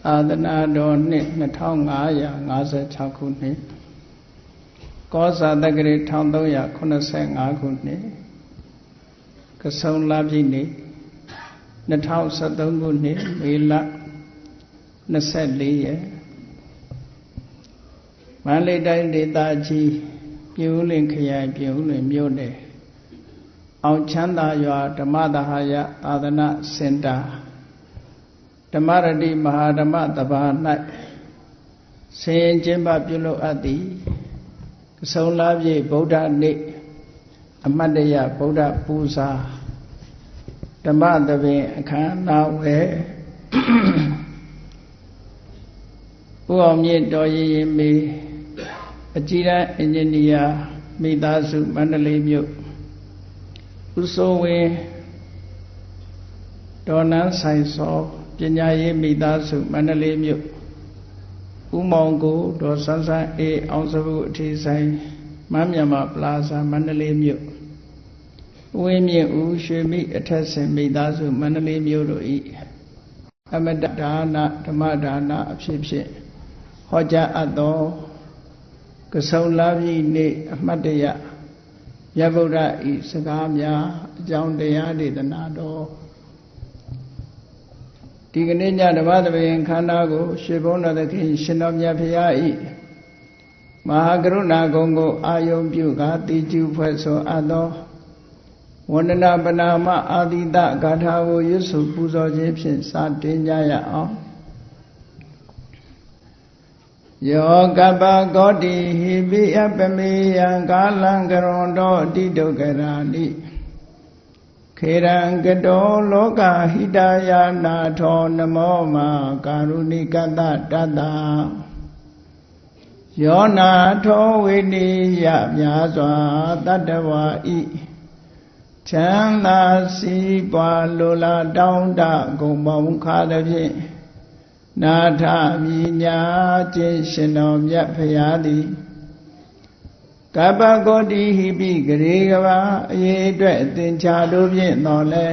သာသနာတော်နှစ်2556ခုနှစ်ကောဇာတက္ကရာ1385ခုနှစ်ကဆုံလပြည့်နေ့2013ခုနှစ်မေလ24ရက်မန္တလေးတိုင်းဒေသကြီးပြည်ဦးလွင်ခရိုင်ပြည်ဦးလွင်မြို့နယ်အောင်ချမ်းသာရွာဓမ္မသဟာယသာသနာစင်တာဓမ္မရတိမဟာဓမ္မတဘာ၌ဆင်ရင်ကျင်းပပြုလုပ်အပ်သည်ကဆုံလပြည့်ဗုဒ္ဓနေ့အမတ်တရဗုဒ္ဓပူဇာဓမ္မသဘင်အခမ်းအနားဝယ်ဦးအောင်မြင့်တော်ရင်မေအကြီးတန်းအင်ဂျင်နီယာမိသားစုမန္တလေးမြို့ဦးစိုးဝင်းဒေါ်နန်းဆိုင်စောပညာရေးမိသားစုမန္တလေးမြို့ဦးမောင်ကိုဒေါ်ဆန်းဆန်းအေးအောင်စပုအထီဆိုင်မန်းမြန်မာပလာဇာမန္တလေးမြို့ဝင်းမြင့်ဦးရွှေမိအထက်ဆင်မိသားစုမန္တလေးမြို့တို့၏အမတဒါနဓမ္မဒါနအဖြစ်ဖြင့်ဟောကြားအပ်သောကဆုံလပြည့်နေ့အမှတ်တရမြတ်ဗုဒ္ဓဤစကားများအကြောင်းတရားဒေသနာတော်ဒီကနေ့ညဓမ္မသဘင်ခန္ဓာကိုရွှေဘုန်းတော်သခင်ရှင်တော်မြတ်ဖရာဤမဟာကရုဏာဂုဏ်ကိုအာယုံပြုကာတိကျူဖွဲ့ဆိုအပ်သောဝန္ဒနာပနာမအာတိတဂါထာကိုရွတ်ဆိုပူဇော်ခြင်းဖြင့်စတင်ကြရအောင်ယောကပ္ပဂောတိဟိပိအပမေယံကာလံကရွန်တောအတိဒုက္ခရာနိခေရံကတောလောကဟိတယာနာထောနမောမာကာရုဏိကတတတယောနာထောဝိနိယမြာစွာတတ္တဝါဤချမ်းသာစီးပွားလိုလားတောင်းတဂုံပေါင်းခါသဖြင့်နာထမြညာခြင်းရှင်တော်မြတ်ဖရာသည်ကပ္ပဂောတိဟိပိဂရေကဘာအရေးအတွက်အသင်္ချာတို့ဖြင့်တော်လဲ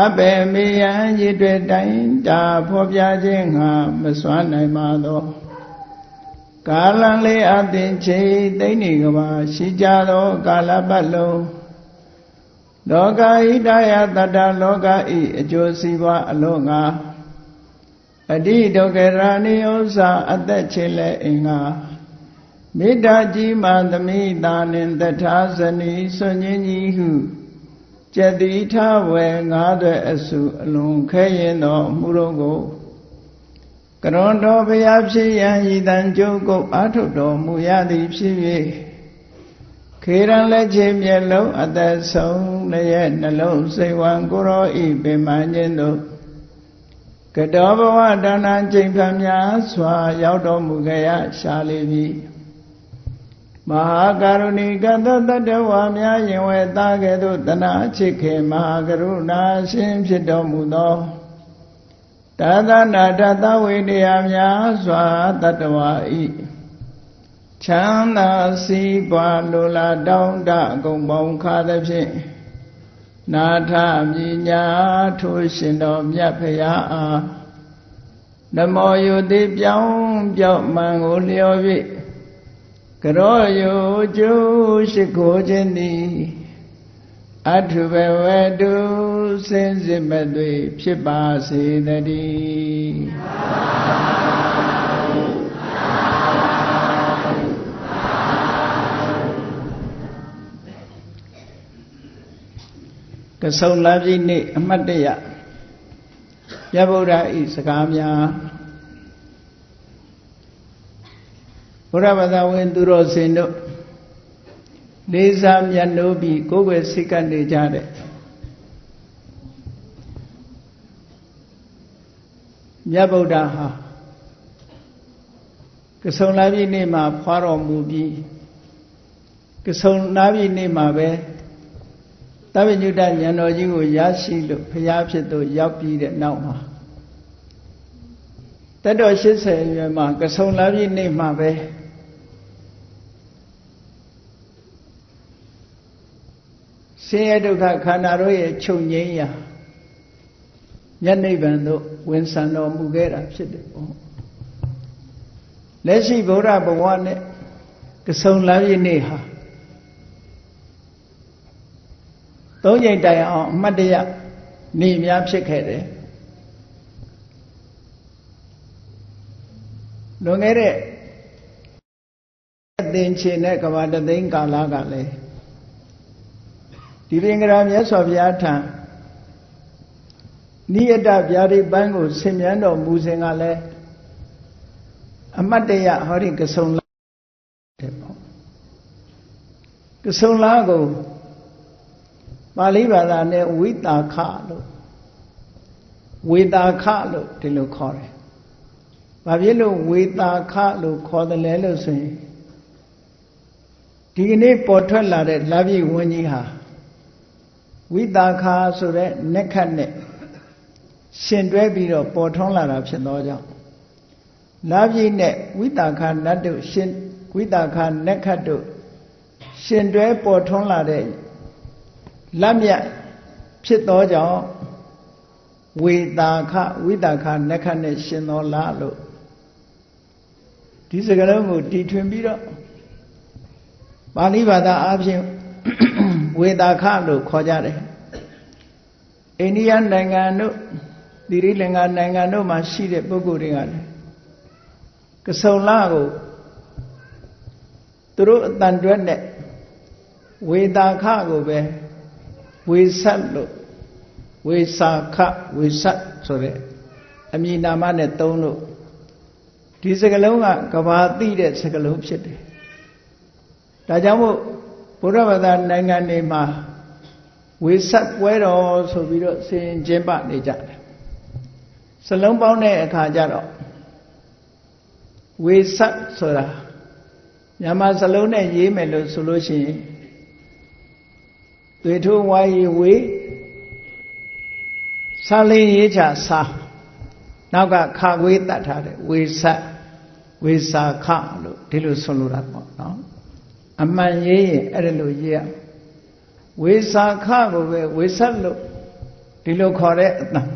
အဘေမေယံရည်တွေ့တိုင်းတာဖော်ပြခြင်းငါမစွမ်းနိုင်ပါသောကာလံလေးအသင်ချေသိမ့်နေကဘာရှိကြသောကာလပတ်လုံးလောကဟိတယတတ္တလောကဤအကျိုးစီးပွားအလို့ငါအတိဒုက္ခရာနိဥ္စာအသက်ချေလဲအင်္ဂါမေတ္တာကြီးမှသမိတာနှင့်တထာဇနီဆွညင်းကြီးဟုကျက်တိထဝေငါးသွဲအစုအလွန်ခဲရင်သောမှုတို့ကိုကရွန်တော်ဘုရားဖြစ်ရန်ဤတန်ကျုပ်ကုတ်အာထုတော်မူရသည်ဖြစ်၍ခေရန်လက်ချေမျက်လုံးအသက်ဆုံးလည်းရဲ့နှလုံးစိတ်ဝံကိုရောဤပင်မခြင်းတို့ကတောဘဝဒါနကျိန်ဖန်များစွာရောက်တော်မူကြရရှာလေပြီမဟာကရုဏီကတတတ္တဝါများရင်ဝဲသားကဲ့သို့တနာချစ်ခေမဟာကရုဏာရှင်ဖြစ်တော်မူသောသာသနာတသဝိနည်းများစွာတတ္တဝါဤချမ်းသာစီးပွားလိုလားတောင်းတအကုန်ပေါင်းခါသဖြင့်နာထမြညာထိုးရှင်တော်မြတ်ဖရာအားနမောယုတိပြောင်းပြောက်မှန်ကိုလျော်၍ကရောယုကျိုးရှိခိုးခြင်းသည်အထုဘဝတုစင်စစ်မဲ့သွေဖြစ်ပါစေတည်းကဆုံလပြည့်နေ့အမှတ်တရမြတ်ဗုဒ္ဓဤစကားများဘုရားဘာသာဝင်သူတော်စင်တို့လေးစားမြတ်နိုးပြီးကိုယ်ွယ်စိတ်ကနေကြတဲ့မြတ်ဗုဒ္ဓဟာကဆုံလပြည့်နေ့မှာဖွာတော်မူပြီးကဆုံလပြည့်နေ့မှာပဲသဗ္ဗညုတဉာဏ်တော်ကြီးကိုရရှိလို့ဘုရားဖြစ်သူရောက်ပြီးတဲ့နောက်မှာသက်တော်80အရွယ်မှာကဆုံလပြည့်နေ့မှာပဲဆင်းရဲဒုက္ခခန္ဓာတို့ရဲ့ချုပ်ငြိမ်းရာ မျက်နှိဗ္ဗာန်သို့ဝင်ဆံတော်မူခဲ့တာဖြစ်တယ်ပေါ့လက်ရှိဗုဒ္ဓဘဝနဲ့ကဆုံလမ်းပြည့်နေ့ဟာသုံးချိန်တိုင်အောင်အမှတ်တရနေများဖြစ်ခဲ့တယ်လွန်ခဲ့တဲ့အသင်္ချေနဲ့ကဘာတသိန်းကာလကလည်းဒီပင်ကရာမြတ်စွာဘုရားထံနိယတဗျာဒိပန်းကိုဆင်မြန်းတော်မူစဉ်ကလည်းအမတ်တရဟောဒီကဆုံလားတဲ့ပေါ့ကဆုံလားကိုပါဠိဘာသာနဲ့ဝိတာခလို့ဝေတာခလို့ဒီလိုခေါ်တယ်။ဘာဖြစ်လို့ဝေတာခလို့ခေါ်တယ်လဲလို့ဆိုရင်ဒီကနေ့ပေါ်ထွက်လာတဲ့လပြည့်ဝန်းကြီးဟာဝိတာခဆိုတဲ့နက္ခတ်နဲ့ရှင်တွဲပြီးတော့ပေါ်ထွန်းလာတာဖြစ်သောကြောင့်လပြည့်နဲ့ဝိတာခနတ်တို့ရှင်ဝိတာခနက္ခတ်တို့ရှင်တွဲပေါ်ထွန်းလာတဲ့လက်မြတ်ဖြစ်သောကြောင့်ဝေတာခဝိတာခနက္ခတ်နဲ့ရှင်တော်လားလို့ဒီစကားလုံးကိုတီထွင်ပြီးတော့ပါဠိဘာသာအပြင်ဝေတာခလို့ခေါ်ကြတယ်အိန္ဒိယနိုင်ငံတို့သီရိလင်္ကာနိုင်ငံတို့မှာရှိတဲ့ပုဂ္ဂိုလ်တွေကလည်းကဆုံလကိုသူတို့အတန်တွဲနဲ့ဝေတာခကိုပဲဝေဆက်လို့ဝေစာခဝေဆက်ဆိုတဲ့အမည်နာမနဲ့သုံးလို့ဒီစကားလုံးကကဘာသိတဲ့စကားလုံးဖြစ်တယ်ဒါကြောင့်မို့ဘုရားဘာသာနိုင်ငံတွေမှာဝေဆက်ပွဲတော်ဆိုပြီးတော့ဆင်ကျင်းပနေကြတယ်စလုံးပေါင်းတဲ့အခါကျတော့ဝေဆက်ဆိုတာမြန်မာစလုံးနဲ့ရေးမယ်လို့ဆိုလို့ရှိရင်သွေထိုးဝါရီဝေစာလေးရေးချစာနောက်ကခဝေးတတ်ထားတယ်ဝေဆက်ဝေစာခလို့ဒီလိုဆိုလိုတာပေါ့နော်အမှန်ရေးရင်အဲ့ဒါလိုရေးရဝေစာခကိုပဲဝေဆက်လို့ဒီလိုခေါ်တဲ့အတန်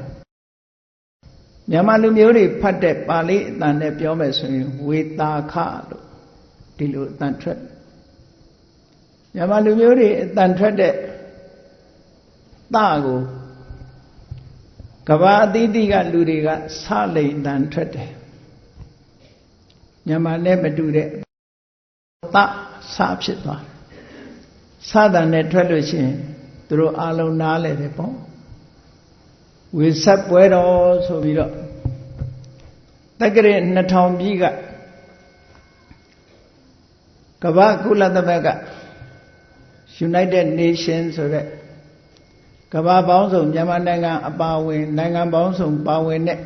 မြန်မာလူမျိုးတွေဖတ်တဲ့ပါဠိအတန်နဲ့ပြောမယ်ဆိုရင်ဝေတာခလို့ဒီလိုအတန်ထွက်မြန်မာလူမျိုးတွေအတန်ထွက်တဲ့တကိုကဘာအသီးသီးကလူတွေကဆလိန်တန်ထွက်တယ်မြန်မာနဲ့မတူတဲ့တဆဖြစ်သွားဆတန်နဲ့ထွက်လို့ရှိရင်သူတို့အလုံးနားလဲတယ်ပေါ့ဝေဆက်ပွဲတော်ဆိုပြီးတော့တက္ကရာ2000ပြည့်ကကမ္ဘာကုလသမဂ္ဂ United Nations ဆိုတဲ့ကမ္ဘာပေါင်းစုံမြန်မာနိုင်ငံအပါအဝင်နိုင်ငံပေါင်းစုံပါဝင်တဲ့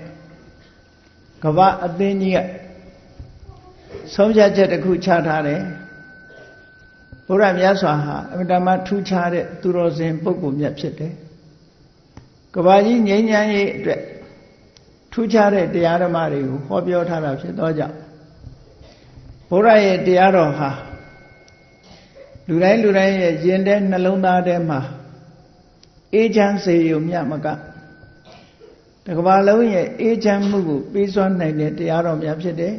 ကမ္ဘာအသင်းကြီးကဆုံးဖြတ်ချက်တစ်ခုချထားတယ်ဘုရားမြတ်စွာဟာအမြဲတမ်းထူးခြားတဲ့သူတော်စင်ပုဂ္ဂိုလ်မြတ်ဖြစ်တယ်ကမ္ဘာကြီးငြိမ်းချမ်းရေးအတွက်ထူးခြားတဲ့တရားဓမ္မတွေကိုဟောပြောထားတာဖြစ်သောကြောင့်ဘုရားရဲ့တရားတော်ဟာလူတိုင်းရဲ့ယင်တဲ့နှလုံးသားထဲမှာအေးချမ်းစေရုံမျှမကတကမ္ဘာလုံးရဲ့အေးချမ်းမှုကိုပေးစွမ်းနိုင်တဲ့တရားတော်များဖြစ်တယ်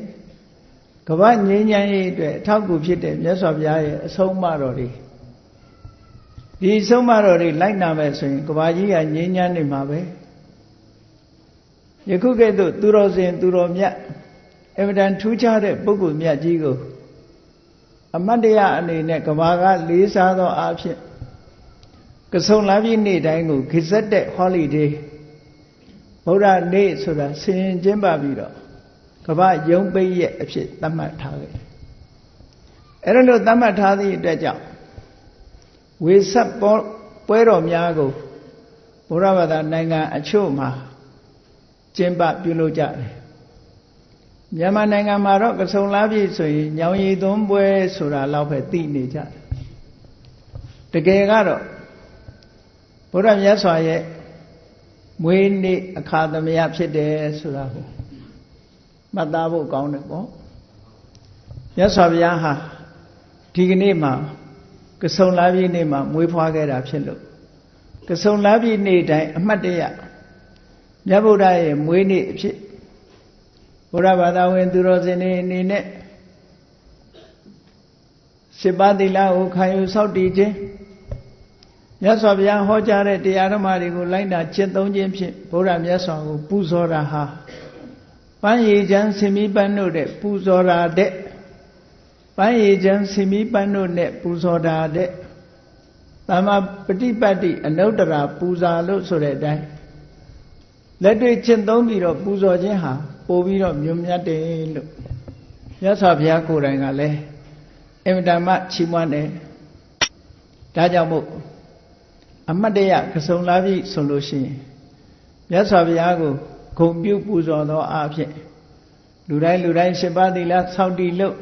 ကမ္ဘာငြိမ်းချမ်းရေးအတွက်အထောက်အကူဖြစ်တဲ့မြတ်စွာဘုရားရဲ့အဆုံးအမတော်တွေဒီအဆုံးအမတော်တွေလိုက်နာမယ်ဆိုရင်ကမ္ဘာကြီးကငြိမ်းချမ်းနေမှာပဲယခုကဲ့သို့သူတော်စင်သူတော်မြတ်အမြဲတမ်းထူးခြားတဲ့ပုဂ္ဂိုလ်မြတ်ကြီးကိုအမတ်တရားအနေနဲ့ကမ္ဘာကလေးစားသောအားဖြင့်ကဆုံလပြည့်နေ့တိုင်းကိုဂိဇက်တဲ့ holiday ဗုဒ္ဓနေ့ဆိုတာဆင်ကျင်းပပြီးတော့ကမ္ဘာယုံပိတ်ရဲ့အဖြစ်သတ်မှတ်ထားခဲ့တယ်။အဲ့ဒါလို့သတ်မှတ်ထားသည့်အတွက်ကြောင့်ဝေဆက်ပွဲတော်များကိုဘုရားဘာသာနိုင်ငံအချို့မှာကျင်းပပြုလုပ်ကြတယ်။မြန်မာနိုင်ငံမှာတော့ကဆုံလပြည့်ဆိုရင်ညောင်ရည်သွန်းပွဲဆိုတာလောက်ပဲသိနေကြတယ်။တကယ်ကတော့ဘုရားမြတ်စွာရဲ့မွေးနေ့အခါသမယဖြစ်တယ်ဆိုတာကိုမှတ်သားဖို့ကောင်းတယ်ပေါ့မြတ်စွာဘုရားဟာဒီကနေ့မှာကဆုံလပြည့်နေ့မှာမွေးဖွားခဲ့တာဖြစ်လို့ကဆုံလပြည့်နေ့တိုင်းအမှတ်တရ မြတ်ဗုဒ္ဓရဲ့မွေးနေ့အဖြစ်ဘုရားဘာသာဝင်သူတော်စင်တွေအနေနဲ့7 ပါးသီလကိုခံယူစောင့်တည်ခြင်းမြတ်စွာဘုရားဟောကြားတဲ့တရားဓမ္မတွေကိုလိုက်နာကျင့်သုံးခြင်းဖြင့်ဘုရားမြတ်စွာကိုပူဇော်တာဟာပန်းရည်ချမ်းဆင်မီးပန်းတို့တဲ့ပူဇော်တာတဲ့ပန်းရည်ချမ်းဆင်မီးပန်းတို့နဲ့ပူဇော်တာတဲ့သမ္မာပฏิပတ်တိအနုတ္တရာပူဇာလို့ဆိုတဲ့အတိုင်းလက်တွေ့ကျင့်သုံးပြီးတော့ပူဇော်ခြင်းဟာပို့ပြီးတော့မြတ်မြတ်တယ်လို့မြတ်စွာဘုရားကိုယ်တိုင်ကလည်းအင်မတန်မှချီးမွမ်းတယ်ဒါကြောင့်မို့အမတ်တရကစုံလာပြီဆိုလို့ရှိရင်မြတ်စွာဘုရားကိုဂုဏ်ပြုပူဇော်သောအားဖြင့်လူတိုင်း7 ပါးသီလစောင့်တည်လို့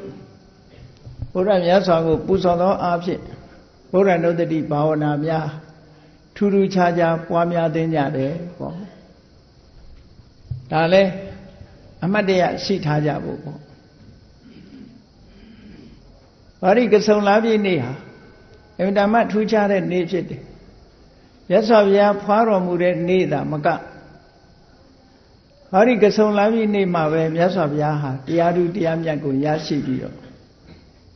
ဘုရားမြတ်စွာကိုပူဇော်သောအားဖြင့်ဘုရားနုတ္တိဘာဝနာများထူးထူးခြားခြားပွားများသိကြတယ်ပေါ့ဒါလည်းအမတ်တရရှိထားကြဖို့ပေါ့ဘာရိကစုံလာပြည့်နေ့ဟာအင်တာမထူးခြားတဲ့နေ့ဖြစ်တယ်မြတ်စွာဘုရားဖွားတော်မူတဲ့နေ့သာမကဘာရိကစုံလာပြည့်နေ့မှာပဲမြတ်စွာဘုရားဟာတရားဓုတရားမြတ်ကိုရရှိပြီးတော့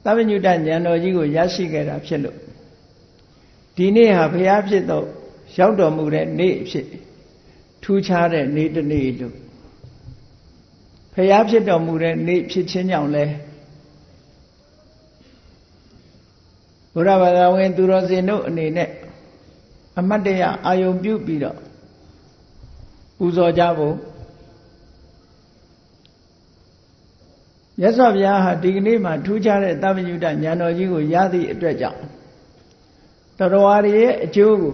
သဗ္ဗညုတဉာဏ်တော်ကြီးကိုရရှိခဲ့တာဖြစ်လို့ဒီနေ့ဟာဘုရားဖြစ်တော့ရောက်တော်မူတဲ့နေ့အဖြစ်ထူးခြားတဲ့နေ့တစ်နေ့လို့ဘုရားဖြစ်တော်မူတဲ့နေ့ဖြစ်ခြင်းကြောင့်လဲဘုရားဘာသာဝင်သူတော်စင်တို့အနေနဲ့အမတ်တရအာယုံပြုပြီးတော့ပူဇော်ကြဖို့မြတ်စွာဘုရားဟာဒီကနေ့မှာထူးခြားတဲ့သဗ္ဗညုတဉာဏ်တော်ကြီးကိုရသည့်အတွက်ကြောင့်တော်ဝါတွေရဲ့အကျိုးကို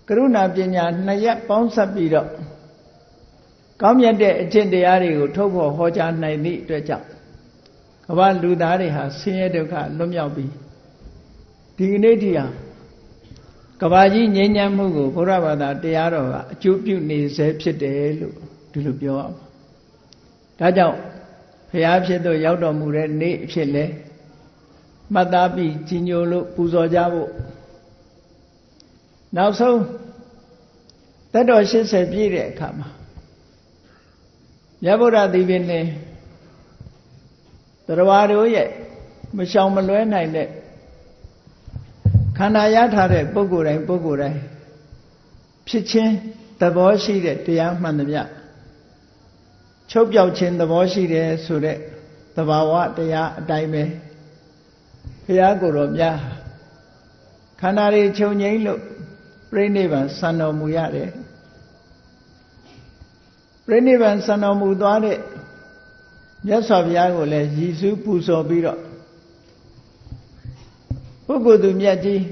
ကရုဏာပညာ2 ရပ်ပေါင်းစပ်ပြီးတော့ကောင်းမြတ်တဲ့အကျင့်တရားတွေကိုထုတ်ဖော်ဟောကြားနိုင်သည့်အတွက်ကြောင့်ကမ္ဘာလူသားတွေဟာဆင်းရဲဒုက္ခလွတ်မြောက်ပြီးဒီကနေ့တည်းဟာကမ္ဘာကြီးငြိမ်းချမ်းမှုကိုဘုရားဘာသာတရားတော်ကအကျိုးပြုနေစေဖြစ်တယ်လို့ဒီလိုပြောရမှာဒါကြောင့်ဘုရားဖြစ်သို့ရောက်တော်မူတဲ့နေ့အဖြစ်လဲမှတ်သားပြီးကြီးညိုလို့ပူဇော်ကြဖို့နောက်ဆုံးသက်တော်80ပြည့်တဲ့အခါမှာမြတ်ဗုဒ္ဓသီပင်နဲ့တရားတို့ရဲ့မရှောင်မလွဲနိုင်တဲ့ခန္ဓာရထားတဲ့ပုဂ္ဂိုလ်တိုင်းဖြစ်ခြင်းသဘောရှိတဲ့တရားမှန်သမျှချုပ်ပြောက်ခြင်းသဘောရှိတယ်ဆိုတဲ့သဘာဝတရားအတိုင်းပဲဘုရားကိုယ်တော်များခန္ဓာတွေချုပ်ငြိမ်းလို့ပြိဋိဘံစံတော်မူရတယ်ပြိဋိဘံစံတော်မူသွားတဲ့မြတ်စွာဘုရားကိုလည်းရည်စူးပူဇော်ပြီးတော့ပုဂ္ဂိုလ်သူမြတ်ကြီး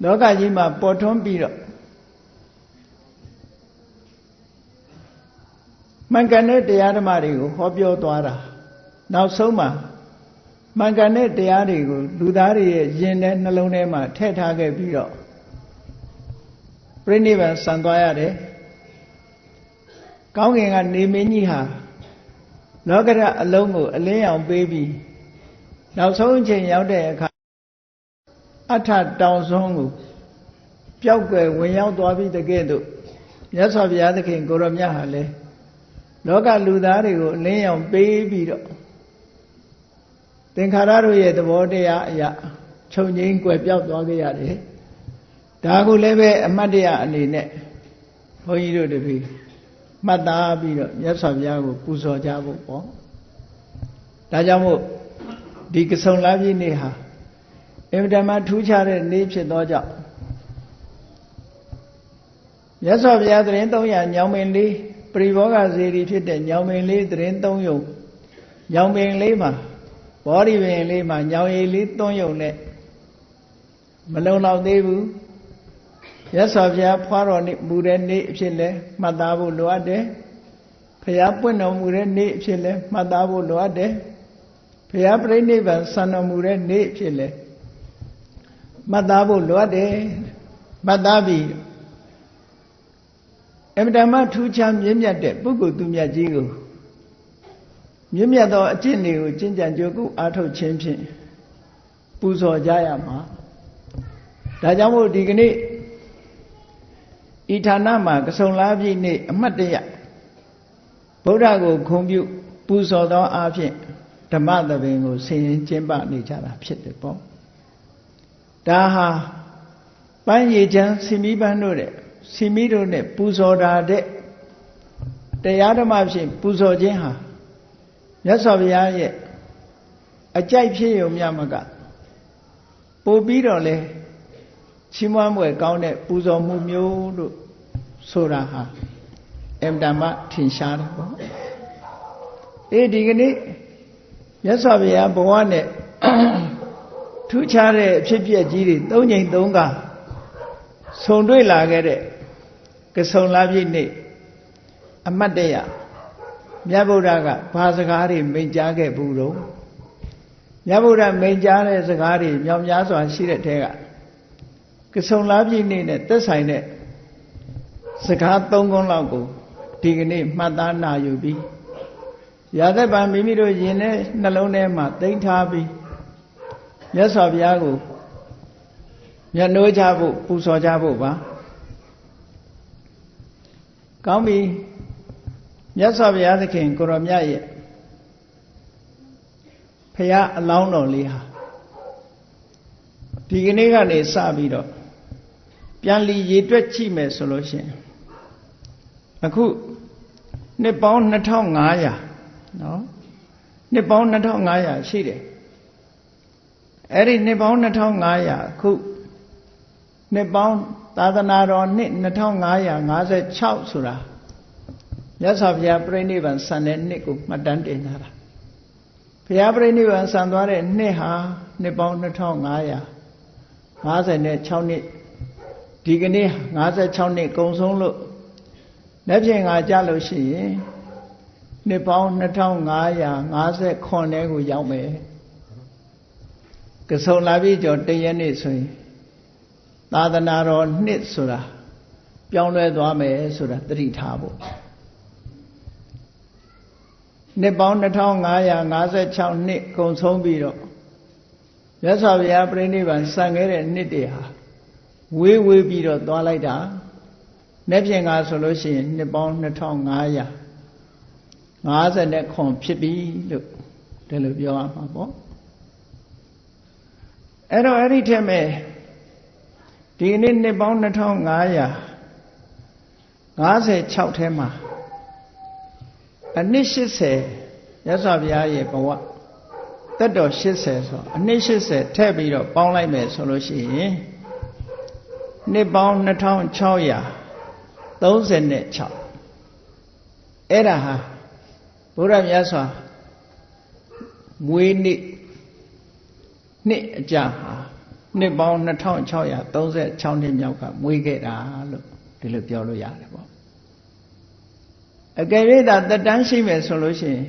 လောကကြီးမှာပေါ်ထွန်းပြီးတော့မှန်ကန်တဲ့တရားဓမ္မတွေကိုဟောပြောသွားတာနောက်ဆုံးမှာမှန်ကန်တဲ့တရားတွေကိုလူသားတွေရဲ့ယင်တဲ့နှလုံးထဲမှာထည့်ထားခဲ့ပြီးတော့ပြိဋိဘံစံသွားရတယ်ကောင်းကင်ကနေမင်းကြီးဟာလောကရအလုံးကိုအလင်းရောင်ပေးပြီးနောက်ဆုံးအချိန်ရောက်တဲ့အခါအထတောင်ဆုံးကိုပျောက်ကွယ်ဝင်ရောက်သွားပြီးတကယ်တော့မြတ်စွာဘုရားသခင်ကိုရောမြတ်ဟာလေလောကလူသားတွေကိုအလင်းရောင်ပေးပြီးတော့သင်္ခါရတို့ရဲ့သဘောတရားအရာခြုံငိမ့်ကွယ်ပြောက်သွားခဲ့ရတယ်ဒါကိုလည်းပဲအမတ်တရားအနေနဲ့ဘုန်းကြီးတို့တပည့်မှတ်သားပြီးတော့မြတ်စွာဘုရားကိုပူဇော်ကြဖို့ပေါ့ဒါကြောင့်မို့ဒီကစုံလာပြည့်နေ့ဟာအင်မတန်မှထူးခြားတဲ့နေ့ဖြစ်သောကြောင့်မြတ်စွာဘုရားသရင်300ညောင်ပင်လေးပရိဘောဂဇေဒီဖြစ်တဲ့ညောင်ပင်လေးသရင်3ယုံညောင်ပင်လေးမှာဘောဓိပင်လေးမှာညောင်ရည်လေး3ယုံနဲ့မလုံလောက်သေးဘူးမြတ်စွာဘုရားဖွားတော်မူတဲ့နေ့အဖြစ်လဲမှတ်သားဖို့လိုအပ်တယ်ဘုရားပွင့်တော်မူတဲ့နေ့အဖြစ်လဲမှတ်သားဖို့လိုအပ်တယ်ဘုရားပြိဋိဘံစံတော်မူတဲ့နေ့အဖြစ်လဲမှတ်သားဖို့လိုအပ်တယ်မှတ်သားပြီးအမတမထူးခြားမြင့်မြတ်တဲ့ပုဂ္ဂိုလ်သူမြတ်ကြီးကိုမြင့်မြတ်သောအကျင့်တွေကိုကျင့်ကြံကြိုးကုအားထုတ်ခြင်းဖြင့်ပူဇော်ကြရမှာဒါကြောင့်မို့ဒီကနေ့ ဤဌာနမှာကဆုံလာပြည့်နေ့အမှတ်တရဗုဒ္ဓကိုဂုဏ်ပြုပူဇော်သောအားဖြင့်ဓမ္မသဘင်ကိုဆင်ရင်ကျင့်ပနေကြတာဖြစ်တယ်ပေါ့ဒါဟာပန်းရည်ချမ်းစီမီပန်းတို့တဲ့စီမီတို့နဲ့ပူဇော်တာတဲ့တရားဓမ္မဖြင့်ပူဇော်ခြင်းဟာမြတ်စွာဘုရားရဲ့အကြိုက်ဖြစ်ရုံမျှမကပို့ပြီးတော့လဲချီးမွမ်းပွဲကောင်းတဲ့ပူဇော်မှုမျိုးလို့ဆိုတာဟာအင်တမထင်ရှားတယ်ပေါ့ဒီကနေ့မြတ်စွာဘုရားဘဝနဲ့ထူးခြားတဲ့အဖြစ်အပျက်ကြီးတွေ၃ကြိမ်၃ခါဆုံတွေ့လာခဲ့တဲ့ကဆုံလပြည့်နေ့အမတ်တရမြတ်ဗုဒ္ဓကဘာစကားတွေမိန့်ကြားခဲ့ဘူးတော့မြတ်ဗုဒ္ဓမိန့်ကြားတဲ့စကားတွေမြောက်များစွာရှိတဲ့ထဲကဆုံလပြည့်နေ့နဲ့သက်ဆိုင်တဲ့စကား၃ခုလောက်ကိုဒီကနေ့မှတ်သားနာယူပြီးရာသက်ပံမိမိတို့ယင်တဲ့နှလုံးထဲမှာသိမ်းထားပြီးမြတ်စွာဘုရားကိုမြတ်နိုးကြဖို့ပူဇော်ကြဖို့ပါကောင်းပြီမြတ်စွာဘုရားသခင်ကိုရောမြတ်ရဲ့ဖရာအလောင်းတော်လေးဟာဒီကနေ့ကနေစပြီးတော့ပြန်လီရေတွက်ကြည့်မယ်ဆိုလို့ရှိရင်အခုနှစ်ပေါင်း2500နော်နှစ်ပေါင်း2500ရှိတယ်အဲ့ဒီနှစ်ပေါင်း2500အခုနှစ်ပေါင်းသာသနာတော်နှစ်2556ဆိုတာမြတ်စွာဘုရားပြိဋိဘံဆန်တဲ့နှစ်ကိုမှတ်တမ်းတင်ထားတာဘုရားပြိဋိဘံဆန်သွားတဲ့နှစ်ဟာနှစ်ပေါင်း2556နှစ်ဒီကနေ့56နှစ်ကုန်ဆုံးလို့လက်ဖြင့်ငါကြလို့ရှိရင်နှစ်ပေါင်း2559ကိုရောက်မယ်ကဆုံလာပြီကျော်တရက်နေ့ဆိုရင်သာသနာတော်နှစ်ဆိုတာပြောင်းလဲသွားမယ်ဆိုတာသတိထားဖို့နှစ်ပေါင်း2556နှစ်ကုန်ဆုံးပြီးတော့မြတ်စွာဘုရားပြိဋိဘံဆံခဲ့တဲ့နှစ်တွေဟာဝေးပြီးတော့သွားလိုက်တာနေ့ဖြင့်ကဆိုလို့ရှိရင်နှစ်ပေါင်း2559ဖြစ်ပြီလို့ဒါလိုပြောရမှာပေါ့အဲ့တော့အဲ့ဒီထက်မဲ့ဒီနေ့နှစ်ပေါင်း2556ထဲမှာအနှစ်80မြတ်စွာဘုရားရဲ့ဘဝတက်တော်80ဆိုအနှစ်80ထည့်ပြီးတော့ပေါင်းလိုက်မယ်ဆိုလို့ရှိရင်နှစ်ပေါင်း2636အဲ့ဒါဟာဘုရားမြတ်စွာမွေးနေ့နှစ်အကြာဟာနှစ်ပေါင်း2636နှစ်မြောက်ကမွေးခဲ့တာလို့ဒီလိုပြောလို့ရတယ်ပေါ့အကယ်၍သာတက်တန်းရှိမယ်ဆိုလို့ရှိရင်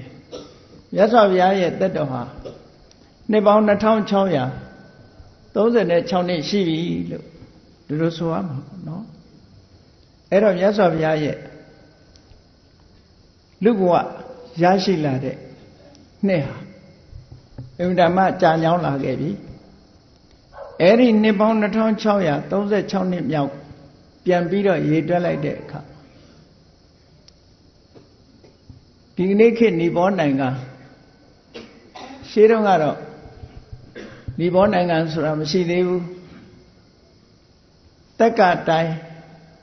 မြတ်စွာဘုရားရဲ့တက်တော်ဟာနှစ်ပေါင်း2636နှစ်ရှိပြီလို့ဒီလိုဆိုရမှာပေါ့နော်အဲ့တော့မြတ်စွာဘုရားရဲ့လူဘဝရရှိလာတဲ့နှစ်ဟာအမှန်တမ်းကြာညောင်းလာခဲ့ပြီအဲ့ဒီနှစ်ပေါင်း2636နှစ်မြောက်ပြန်ပြီးတော့ရေတွက်လိုက်တဲ့အခါဒီနေ့ခေတ်နီပေါနိုင်ငံရှေးတုန်းကတော့နီပေါနိုင်ငံဆိုတာမရှိသေးဘူးတက္ကတိုင်း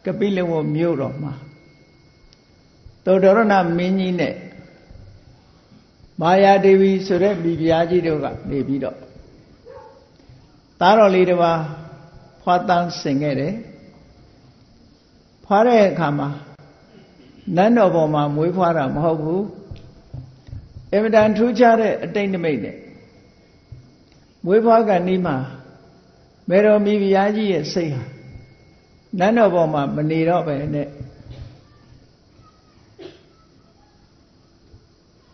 ကပိလဝမြို့တော်မှာသောတရဏမင်းကြီးနဲ့မာယာဒေဝီဆိုတဲ့မိဖုရားကြီးတို့ကနေပြီးတော့သားတော်လေးတစ်ပါးဖွာတန်းဆင်ခဲ့တယ်ဖွာတဲ့အခါမှာနန်းတော်ပေါ်မှာမွေးဖွားတာမဟုတ်ဘူးအင်မတန်ထူးခြားတဲ့အတိတ်နိမိတ်နဲ့မွေးဖွားကန်ဒီမှာမေတော်မိဖုရားကြီးရဲ့စိတ်ဟာနန်းတော်ပေါ်မှာမနေတော့ပဲနဲ့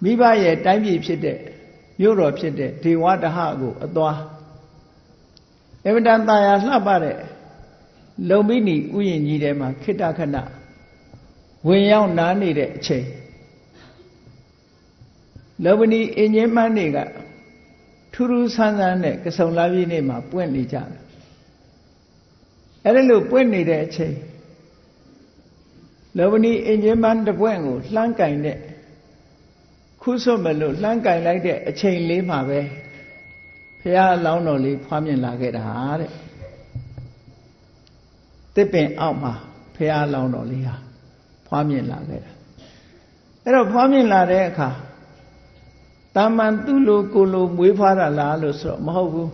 မိဘရဲ့တိုင်းပြည်ဖြစ်တဲ့မြို့တော်ဖြစ်တဲ့ဒေဝတဟကိုအသွားအမတန်တာယာလှပတဲ့လုံမိနီဥယျာဉ်ကြီးထဲမှာခိတ္တခဏဝင်ရောက်နားနေတဲ့အချိန်လုံမဏီအင်းကြီးမန်းတွေကထူးထူးဆန်းဆန်းနဲ့ကဆုံလာပြည့်နေ့မှာပွင့်နေကြတယ်အဲ့ဒါလို့ပွင့်နေတဲ့အချိန် လောဘနီအင်ဂျင်မန်တစ်ပွင့်ကိုလှမ်းကင်တဲ့ခုစွတ်မလို့လှမ်းကင်လိုက်တဲ့အချိန်လေးမှာပဲဘုရားအလောင်းတော်လေးဖွားမြင်လာခဲ့တာတဲ့တစ်ပင်အောက်မှာဘုရားအလောင်းတော်လေးဟာဖွားမြင်လာခဲ့တာအဲ့တော့ဖွားမြင်လာတဲ့အခါတာမန်သူ့လိုကိုလိုမွေးဖွားတာလားလို့ဆိုတော့မဟုတ်ဘူး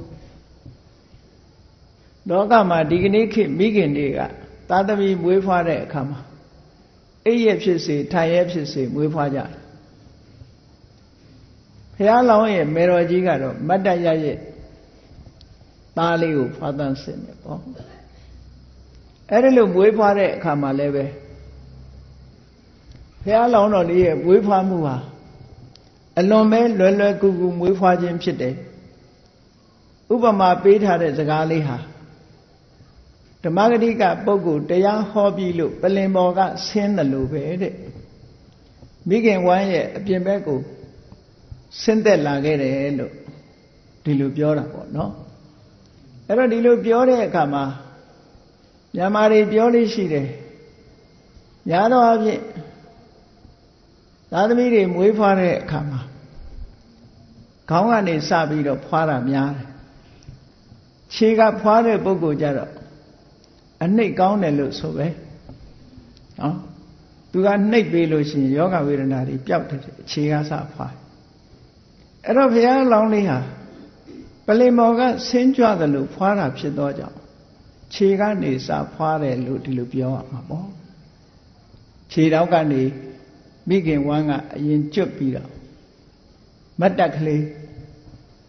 လောကမှာဒီကနေ့ခေတ်မိခင်တွေကသာသမီမွေးဖွားတဲ့အခါမှာအိပ်ရဖြစ်စေထိုင်ရဖြစ်စေမွေးဖွားကြတယ်ဘုရားလောင်းရဲ့မေတော်ကြီးကတော့မတ်တရရဲ့သားလေးကိုဖွားသန်းစင်တယ်ပေါ့အဲ့ဒီလိုမွေးဖွားတဲ့အခါမှာလည်းပဲဘုရားလောင်းတော်လေးရဲ့မွေးဖွားမှုဟာအလွန်ပဲလွယ်လွယ်ကူကူမွေးဖွားခြင်းဖြစ်တယ်ဥပမာပေးထားတဲ့စကားလေးဟာဓမ္မဂတိကပုဂ္ဂိုလ်တရားဟောပြီးလို့ပလင်ပေါ်ကဆင်းတယ်လို့ပဲတဲ့မိခင်ဝမ်းရဲ့အပြင်ဘက်ကိုဆင်းသက်လာခဲ့တယ်လို့ဒီလိုပြောတာပေါ့နော်အဲ့တော့ဒီလိုပြောတဲ့အခါမှာမြန်မာတွေပြောလို့ရှိတယ်ညာတော့အဖြစ်သာသမီတွေမွေးဖွားတဲ့အခါမှာခေါင်းကနေစပြီးတော့ဖွားတာများတယ်ခြေကဖွားတဲ့ပုဂ္ဂိုလ်ကြတော့အနှိတ်ကောင်းတယ်လို့ဆိုပဲနော်သူကနှိတ်ပေးလို့ရှိရင်ယောဂဝေဒနာတွေပျောက်တယ်ခြေကစဖွားအဲ့တော့ဘုရားလောင်းလေးဟာပလင်မော်ကဆင်းကြွတယ်လို့ဖွားတာဖြစ်သောကြောင့်ခြေကနေစဖွားတယ်လို့ဒီလိုပြောရမှာပေါ့ခြေတောက်ကနေမိခင်ဝမ်းကအရင်ကျွတ်ပြီးတော့မတ်တက်ကလေး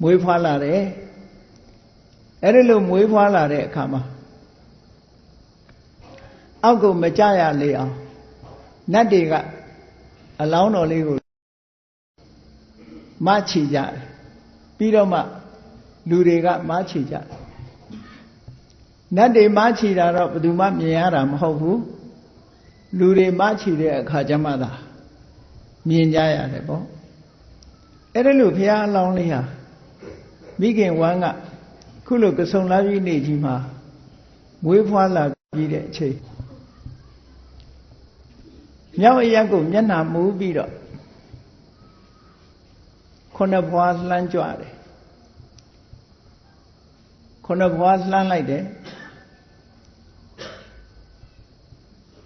မွေးဖွားလာတယ်အဲ့ဒီလိုမွေးဖွားလာတဲ့အခါမှာအောက်ကိုမကြရလေအောင်နတ်တွေကအလောင်းတော်လေးကိုမချီကြတယ်ပြီးတော့မှလူတွေကမချီကြတယ်နတ်တွေမချီတာတော့ဘယ်သူမှမြင်ရတာမဟုတ်ဘူးလူတွေမချီတဲ့အခါကျမှသာမြင်ကြရတယ်ပေါ့အဲ့ဒါလို့ဘုရားအလောင်းလေးဟာမိခင်ဝမ်းကခုလိုကစုံလာပြီးနေကြီးမှာမွေးဖွားလာပြီးတဲ့အချိန်မြောက်အရက်ကိုမျက်နှာမူးပြီးတော့ခုနှစ်ဘွားလှမ်းကြွတယ်ခုနှစ်ဘွားလှမ်းလိုက်တယ်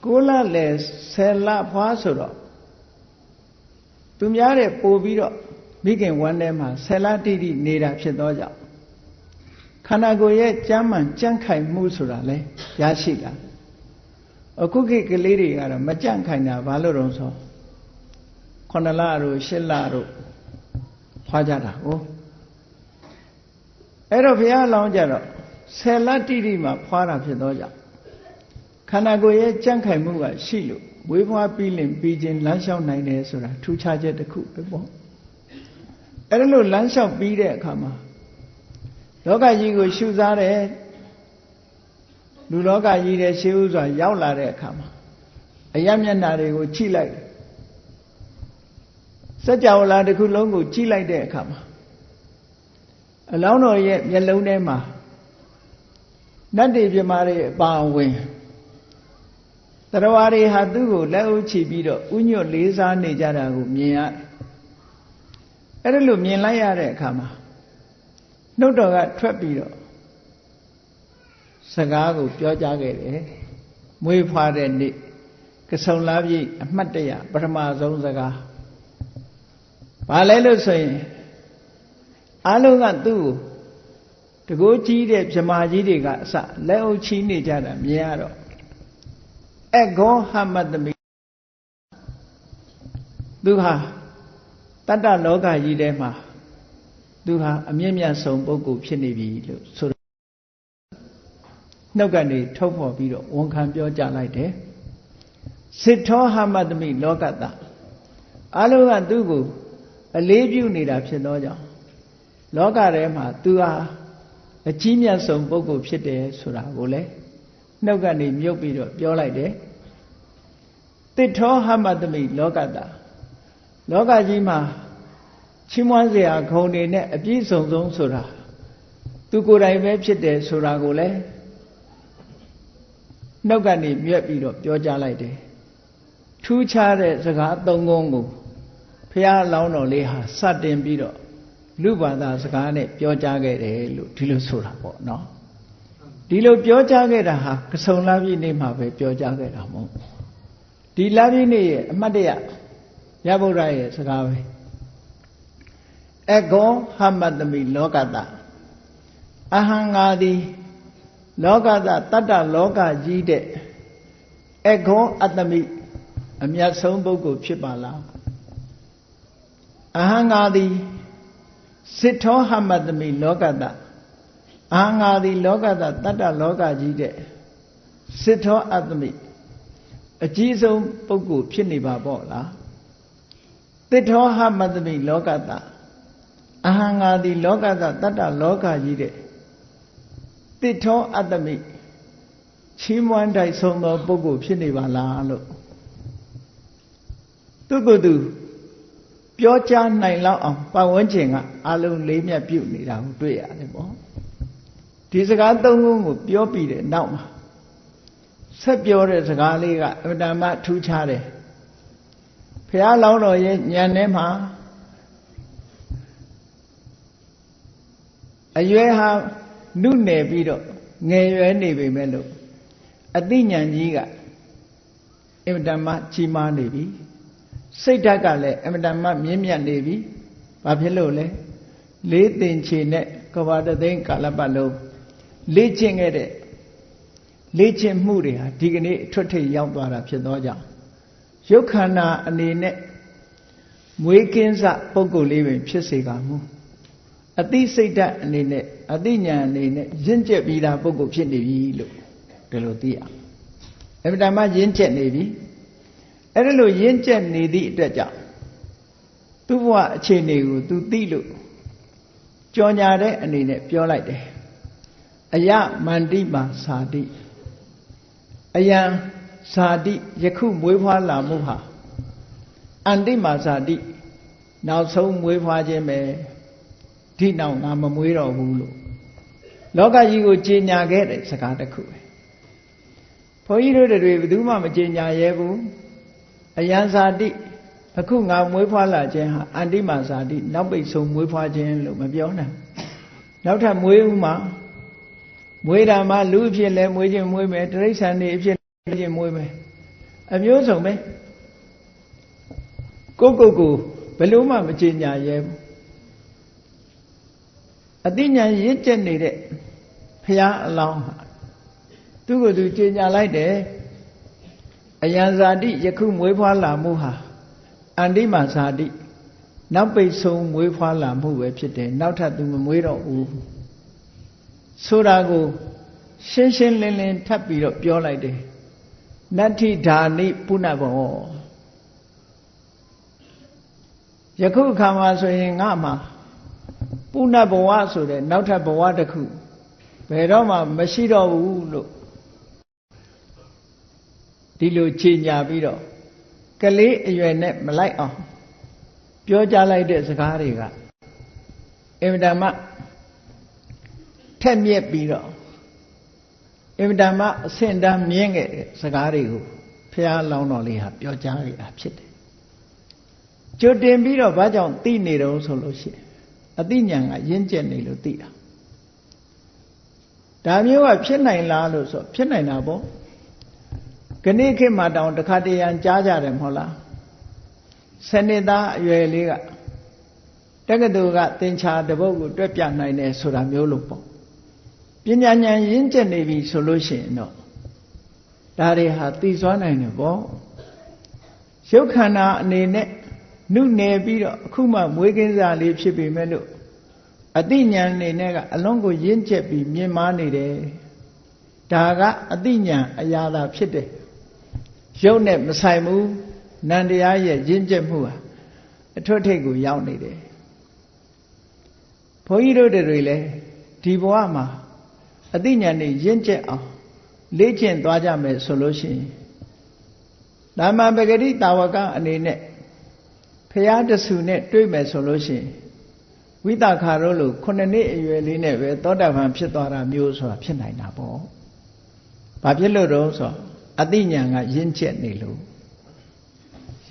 ကိုလလည်း10လဘွားဆိုတော့သူများတဲ့ပို့ပြီးတော့မိခင်ဝမ်းထဲမှာ10လတိတိနေတာဖြစ်သောကြောင့်ခန္ဓာကိုယ်ရဲ့ကြမ်းမှန်ကြန့်ခိုင်မှုဆိုတာလဲရရှိလာအခုခေတ်ကလေးတွေကတော့မကြန့်ခိုင်တာဘာလို့တော့ဆို9လတို့10လတို့ဖွားကြတာဟုတ်အဲ့တော့ဘုရားလောင်းကြတော့10လတိတိမှာဖွားတာဖြစ်သောကြောင့်ခန္ဓာကိုယ်ရဲ့ကြန့်ခိုင်မှုကရှိလို့ဝေးဖွားပြီးလင်ပြီးချင်းလမ်းလျှောက်နိုင်တယ်ဆိုတာထူးခြားချက်တစ်ခုပဲပေါ့အဲ့ဒါလို့လမ်းလျှောက်ပြီးတဲ့အခါမှာလောကကြီးကိုရှုစားတယ်လူလောကကြီးတဲ့ရှေးဥစွာရောက်လာတဲ့အခါမှာအယမျက်နှာတွေကိုကြည့်လိုက်စัจ java လာတစ်ခုလုံးကိုကြည့်လိုက်တဲ့အခါမှာအလောင်းတော်ရဲ့မျက်လုံးထဲမှာနတ်တွေပြမာတွေအပါအဝင်တရားဝါတွေဟာသူ့ကိုလက်အုပ်ချပြီးတော့ဥညွတ်လေးစားနေကြတာကိုမြင်ရတယ်အဲ့ဒါလို့မြင်လိုက်ရတဲ့အခါမှာနှုတ်တော်ကထွက်ပြီးတော့စကားကိုပြောကြားခဲ့တယ်မွေးဖွားတဲ့နေ့ကစုံလာပြီအမှတ်တရပထမဆုံးစကားဘာလဲလို့ဆိုရင်အားလုံးကသူ့ကိုတကိုးကြီးတဲ့ဗြဟ္မာကြီးတွေကအစလက်အုပ်ချီနေကြတာမြင်ရတော့အဂောဟမတမိသူဟာတတ္တလောကကြီးထဲမှာသူဟာအမြင့်မြတ်ဆုံးပုဂ္ဂိုလ်ဖြစ်နေပြီလို့ဆိုနှုတ်ကနေထုတ်ဖော်ပြီးတော့ဝန်ခံပြောကြလိုက်တယ်စိတ္ထောဟမတမိလောကတအလုံးကသူ့ကိုအလေးပြုနေတာဖြစ်သောကြောင့်လောကထဲမှာသူဟာအကြီးမြတ်ဆုံးပုဂ္ဂိုလ်ဖြစ်တယ်ဆိုတာကိုလည်းနှုတ်ကနေမြုပ်ပြီးတော့ပြောလိုက်တယ်တိထောဟမတမိလောကတလောကကြီးမှာချီးမွမ်းစရာဂုဏ်တွေနဲ့အပြည့်စုံဆုံးဆိုတာသူကိုယ်တိုင်ပဲဖြစ်တယ်ဆိုတာကိုလည်းနှုတ်ကနေမြွက်ပြီးတော့ပြောကြားလိုက်တယ် ထူးခြားတဲ့စကားသုံးခုကိုဘုရားလောင်းတော်လေးဟာစတင်ပြီးတော့လူဘာသာစကားနဲ့ပြောကြားခဲ့တယ်လို့ဒီလိုဆိုတာပေါ့နော်ဒီလိုပြောကြားခဲ့တာဟာကစုံလပြည့်နေ့မှာပဲပြောကြားခဲ့တာမဟုတ်ဒီလပြည့်နေ့ရဲ့အမှတ်တရရဗုဒ္ဓရဲ့စကားပဲအဂောဟမတမိလောကတအဟံငါသည်လောကတတတ္တလောကကြီးတဲ့အဂောအတ္တမိအမြတ်ဆုံးပုဂ္ဂိုလ်ဖြစ်ပါလားအဟံငါသည်စိတ္ထောဟမတမိလောကတအဟံငါသည်လောကတတတ္တလောကကြီးတဲ့စိတ္ထောအတ္တမိအကြီးဆုံးပုဂ္ဂိုလ်ဖြစ်နေပါပေါ့လားတိထောဟမတမိလောကတအဟံငါသည်လောကတတတ္တလောကကြီးတဲ့တိထောအတ္တမိချီးမွမ်းတိုက်ဆုံးသောပုဂ္ဂိုလ်ဖြစ်နေပါလားလို့သူကသူပြောကြားနိုင်လောက်အောင်ပတ်ဝန်းကျင်ကအလုံးလေးမြတ်ပြုတ်နေတာကိုတွေ့ရတယ်ပေါ့ဒီစကားသုံးခုကိုပြောပြီးတဲ့နောက်မှာဆက်ပြောတဲ့စကားလေးကအမတန်မှထူးခြားတယ်ဘုရားလောင်းတော်ရဲ့ဉာဏ်ထဲမှာအရွယ်ဟာနုနယ်ပြီးတော့ငယ်ရွယ်နေပေမဲ့လို့အသိဉာဏ်ကြီးကအမတန်မှကြီးမားနေပြီစိတ်ဓာတ်ကလည်းအမတန်မှမြင့်မြတ်နေပြီဘာဖြစ်လို့လဲလေးသင်္ချေနဲ့ကဘာတသိန်းကာလပတ်လုံးလေ့ကျင့်ခဲ့တဲ့လေ့ကျင့်မှုတွေဟာဒီကနေ့အထွတ်ထိပ်ရောက်သွားတာဖြစ်သောကြောင့်ရုပ်ခန္ဓာအနေနဲ့မွေးကင်းစပုဂ္ဂိုလ်လေးပင်ဖြစ်စေကမူအသိစိတ်ဓာတ်အနေနဲ့အသိဉာဏ်အနေနဲ့ရင့်ကျက်ပြီးသားပုဂ္ဂိုလ်ဖြစ်နေပြီလို့ဒီလိုသိရအမှန်တမ်းရင့်ကျက်နေပြီအဲ့ဒါလို့ရင့်ကျက်နေသည့်အတွက်ကြောင့်သူ့ဘဝအခြေအနေကိုသူသိလို့ကြော်ညာတဲ့အနေနဲ့ပြောလိုက်တယ်အယမန္တိမာဇာတိအယံဇာတိယခုမွေးဖွားလာမှုဟာအန္တိမာဇာတိနောက်ဆုံးမွေးဖွားခြင်းပဲဒီနောက်ငါမမွေးတော့ဘူးလို့လောကကြီးကိုကြေညာခဲ့တဲ့စကားတစ်ခုပဲဘုန်းကြီးတို့တွေဘယ်သူမှမကြေညာရဲဘူးအယံဇာတိအခုငါမွေးဖွားလာခြင်းဟာအန္တိမာဇာတိနောက်ပိတ်ဆုံးမွေးဖွားခြင်းလို့မပြောနိုင်နောက်ထပ်မွေးဦးမှာမွေးတာမှလူအဖြစ်လဲမွေးခြင်းမွေးမယ်တိရစ္ဆာန်တွေအဖြစ်လဲခြင်းမွေးမယ်အမျိုးစုံပဲကိုဘယ်လို့မှမကြေညာရဲဘူးအသိဉာဏ်ရင့်ကျက်နေတဲ့ဘုရားအလောင်းဟာသူ့ကိုယ်သူကြေညာလိုက်တယ်အယံဇာတိယခုမွေးဖွားလာမှုဟာအန္တိမာဇာတိနောက်ပိတ်ဆုံးမွေးဖွားလာမှုပဲဖြစ်တယ်နောက်ထပ်သူမမွေးတော့ဘူးဆိုတာကိုရှင်းရှင်းလင်းလင်းထပ်ပြီးတော့ပြောလိုက်တယ်နတ္ထိဓာနိပုဏ္ဏဘောယခုအခါမှာဆိုရင်ငါမှာပုဏ္ဏဘဝဆိုတဲ့နောက်ထပ်ဘဝတစ်ခုဘယ်တော့မှမရှိတော့ဘူးလို့ဒီလိုခြေညာပြီးတော့ကလေးအရွယ်နဲ့မလိုက်အောင်ပြောကြားလိုက်တဲ့စကားတွေကအင်မတန်မှထက်မြက်ပြီးတော့အင်မတန်မှအဆင့်တန်းမြင့်ခဲ့တဲ့စကားတွေကိုဘုရားလောင်းတော်လေးဟာပြောကြားခဲ့တာဖြစ်တယ်ကြိုတင်ပြီးတော့ဘာကြောင့်သိနေတုံးဆိုလို့ရှိရင်အသိဉာဏ်ကရင့်ကျက်နေလို့သိတာဒါမျိုးကဖြစ်နိုင်လားလို့ဆိုဖြစ်နိုင်တာပေါ့ခဏခေတ်မှာတောင်တခါတရံကြားကြတယ်မဟုတ်လားစနစ်သားအရွယ်လေးကတက္ကသိုလ်ကသင်္ချာတပုတ်ကိုတွက်ပြနိုင်တယ်ဆိုတာမျိုးလို့ပေါ့ပညာဉာဏ်ရင့်ကျက်နေပြီဆိုလို့ရှိရင်တော့ဒါတွေဟာသိစွမ်းနိုင်တယ်ပေါ့ရုပ်ခန္ဓာအနေနဲ့နုနယ်ပြီးတော့အခုမှမွေးကင်းစားလေးဖြစ်ပေမဲ့လို့အသိဉာဏ်အနေနဲ့ကအလုံးကိုရင့်ကျက်ပြီးမြင်မာနေတယ်ဒါကအသိဉာဏ်အရာသာဖြစ်တယ်ရုပ်နဲ့မဆိုင်ဘူးနန္တရားရဲ့ရင့်ကျက်မှုဟာအထွတ်ထိပ်ကိုရောက်နေတယ်ဘုန်းကြီးတို့တွေလည်းဒီဘဝမှာအသိဉာဏ်နဲ့ရင့်ကျက်အောင်လေ့ကျင့်သွားကြမယ်ဆိုလို့ရှိရင်ဓမ္မပဂတိတာဝကအနေနဲ့ဖရာတဆူနဲ့တွေ့မယ်ဆိုလို့ရှိရင်ဝိသခါတို့လို9နှစ်အရွယ်လေးနဲ့ပဲသောတာပန်ဖြစ်သွားတာမျိုးဆိုတာဖြစ်နိုင်တာပေါ့။ဘာဖြစ်လို့တော့ဆိုအသိဉာဏ်ကရင့်ကျက်နေလို့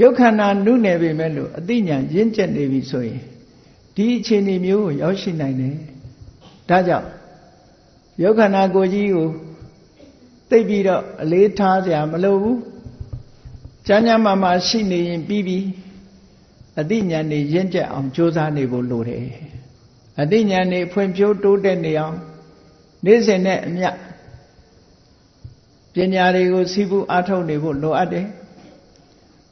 ရုပ်ခန္ဓာနုနယ်ပေမဲ့လို့အသိဉာဏ်ရင့်ကျက်နေပြီဆိုရင်ဒီအခြေအနေမျိုးကိုရောက်ရှိနိုင်တယ်ဒါကြောင့်ရုပ်ခန္ဓာကိုယ်ကြီးကိုသိပြီးတော့အလေးထားစရာမလိုဘူးကျမ်းစာမှာရှိနေရင်ပြီးပြီအသိဉာဏ်နေရင့်ကျက်အောင်ကြိုးစားနေဖို့လိုတယ်အသိဉာဏ်နေဖွံ့ဖြိုးတိုးတက်နေအောင်နေ့စဉ်နဲ့အမျှပညာတွေကိုစီးပူးအားထုတ်နေဖို့လိုအပ်တယ်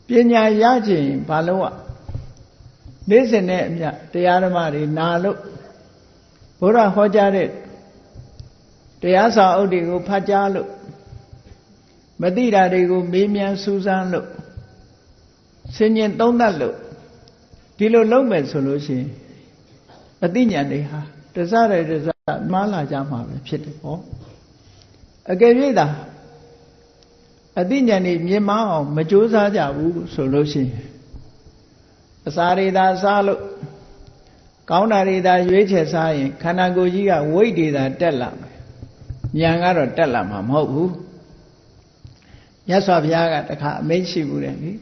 ပညာရခြင်းဘာလို့နေ့စဉ်နဲ့အမျှတရားဓမ္မတွေနာလို့ဘုရားဟောကြားတဲ့တရားစာအုပ်တွေကိုဖတ်ကြားလို့မသိတာတွေကိုမေးမြန်းစူးစမ်းလို့ဆင်ញင်သုံးသပ်လို့ဒီလိုလုပ်မယ်ဆိုလို့ရှိရင်အသိဉာဏ်တွေဟာတစရတစမှားလာကြမှာပဲဖြစ်တယ်ဟောအကယ်၍သာအသိဉာဏ်တွေမြင်မအောင်မကြိုးစားကြဘူးဆိုလို့ရှိရင်အစာတွေသာစားလို့ကောင်းတာတွေသာရွေးချယ်စားရင်ခန္ဓာကိုယ်ကြီးကဝိတ်တွေသာတက်လာမယ်ဉာဏ်ကတော့တက်လာမှာမဟုတ်ဘူးမြတ်စွာဘုရားကတခါအမိန့်ရှိဘူးတယ်လေ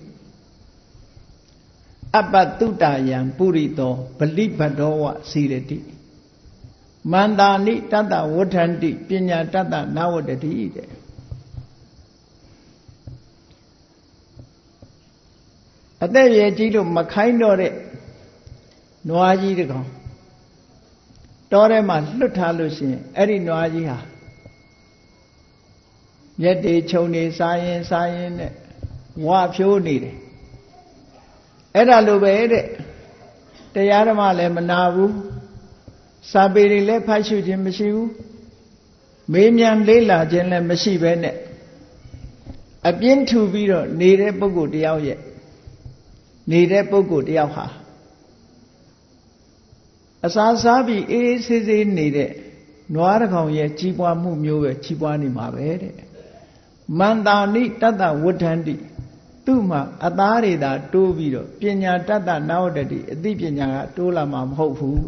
အပ္ပတုတ္တယံပုရိသောဗလိဘဒ္ဒောဝစီရတိမန္တာနိတတ္တဝဋ္ဌန္တိပညာတတ္တနဝတ္တိတဲ့အသက်ရည်ကြီးလို့မခိုင်းတော့တဲ့နွားကြီးတကောင်တောထဲမှာလွတ်ထားလို့ရှိရင်အဲ့ဒီနွားကြီးဟာမြက်တွေခြုံနေစားရင်နဲ့ဝါဖြိုးနေတယ်အဲ့ဒါလိုပဲတဲ့တရားဓမ္မလည်းမနာဘူးစာပေတွေလည်းဖတ်ရှုခြင်းမရှိဘူးမေးမြန်းလေးလာခြင်းလည်းမရှိပဲနဲ့အပြင်းထူပြီးတော့နေတဲ့ပုဂ္ဂိုလ်တယောက်ရဲ့နေတဲ့ပုဂ္ဂိုလ်တယောက်ဟာအစာစားပြီးအေးအေးဆေးဆေးနေတဲ့နွားတစ်ကောင်ရဲ့ကြီးပွားမှုမျိုးပဲကြီးပွားနေမှာပဲတဲ့မန္တာနိတတ္တဝဋ္ဌန္တိသူ့မှာအသားတွေသာတိုးပြီးတော့ပညာတတ္တနဝတ္တိအသိပညာကတိုးလာမှာမဟုတ်ဘူး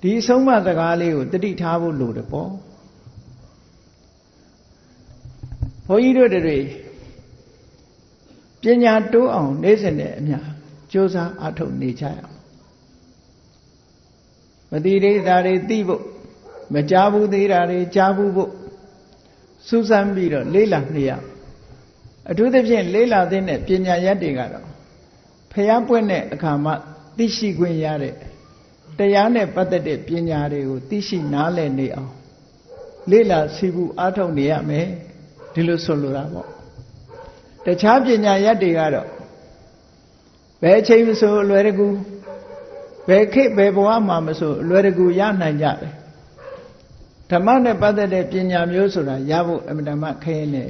ဒီအဆုံးအမစကားလေးကိုတတိထားဖို့လိုတယ်ပေါ့ဘုန်းကြီးတို့တွေပညာတိုးအောင်နေ့စဉ်နဲ့အမျှကြိုးစားအားထုတ်နေကြရအောင်မသိသေးတာတွေသိဖို့မကြားဘူးသေးတာတွေကြားဘူးဖို့စူးစမ်းပြီးတော့လေ့လာနေရအထူးသဖြင့်လေ့လာတဲ့ပညာရပ်တွေကတော့ဖျားပွင့်တဲ့အခါမှသိရှိခွင့်ရတဲ့တရားနဲ့ပတ်သက်တဲ့ပညာတွေကိုသိရှိနားလည်နေအောင်လေ့လာစီးပူးအားထုတ်နေရမယ်ဒီလိုဆိုလိုတာပေါ့တခြားပညာရပ်တွေကတော့ဘယ်အချိန်မဆိုအလွယ်တကူဘယ်ခေတ်ဘယ်ဘဝမှာမဆိုအလွယ်တကူရနိုင်ကြတယ်ဓမ္မနဲ့ပတ်သက်တဲ့ပညာမျိုးဆိုတာရဖို့အမှန်တမ်းခဲနေ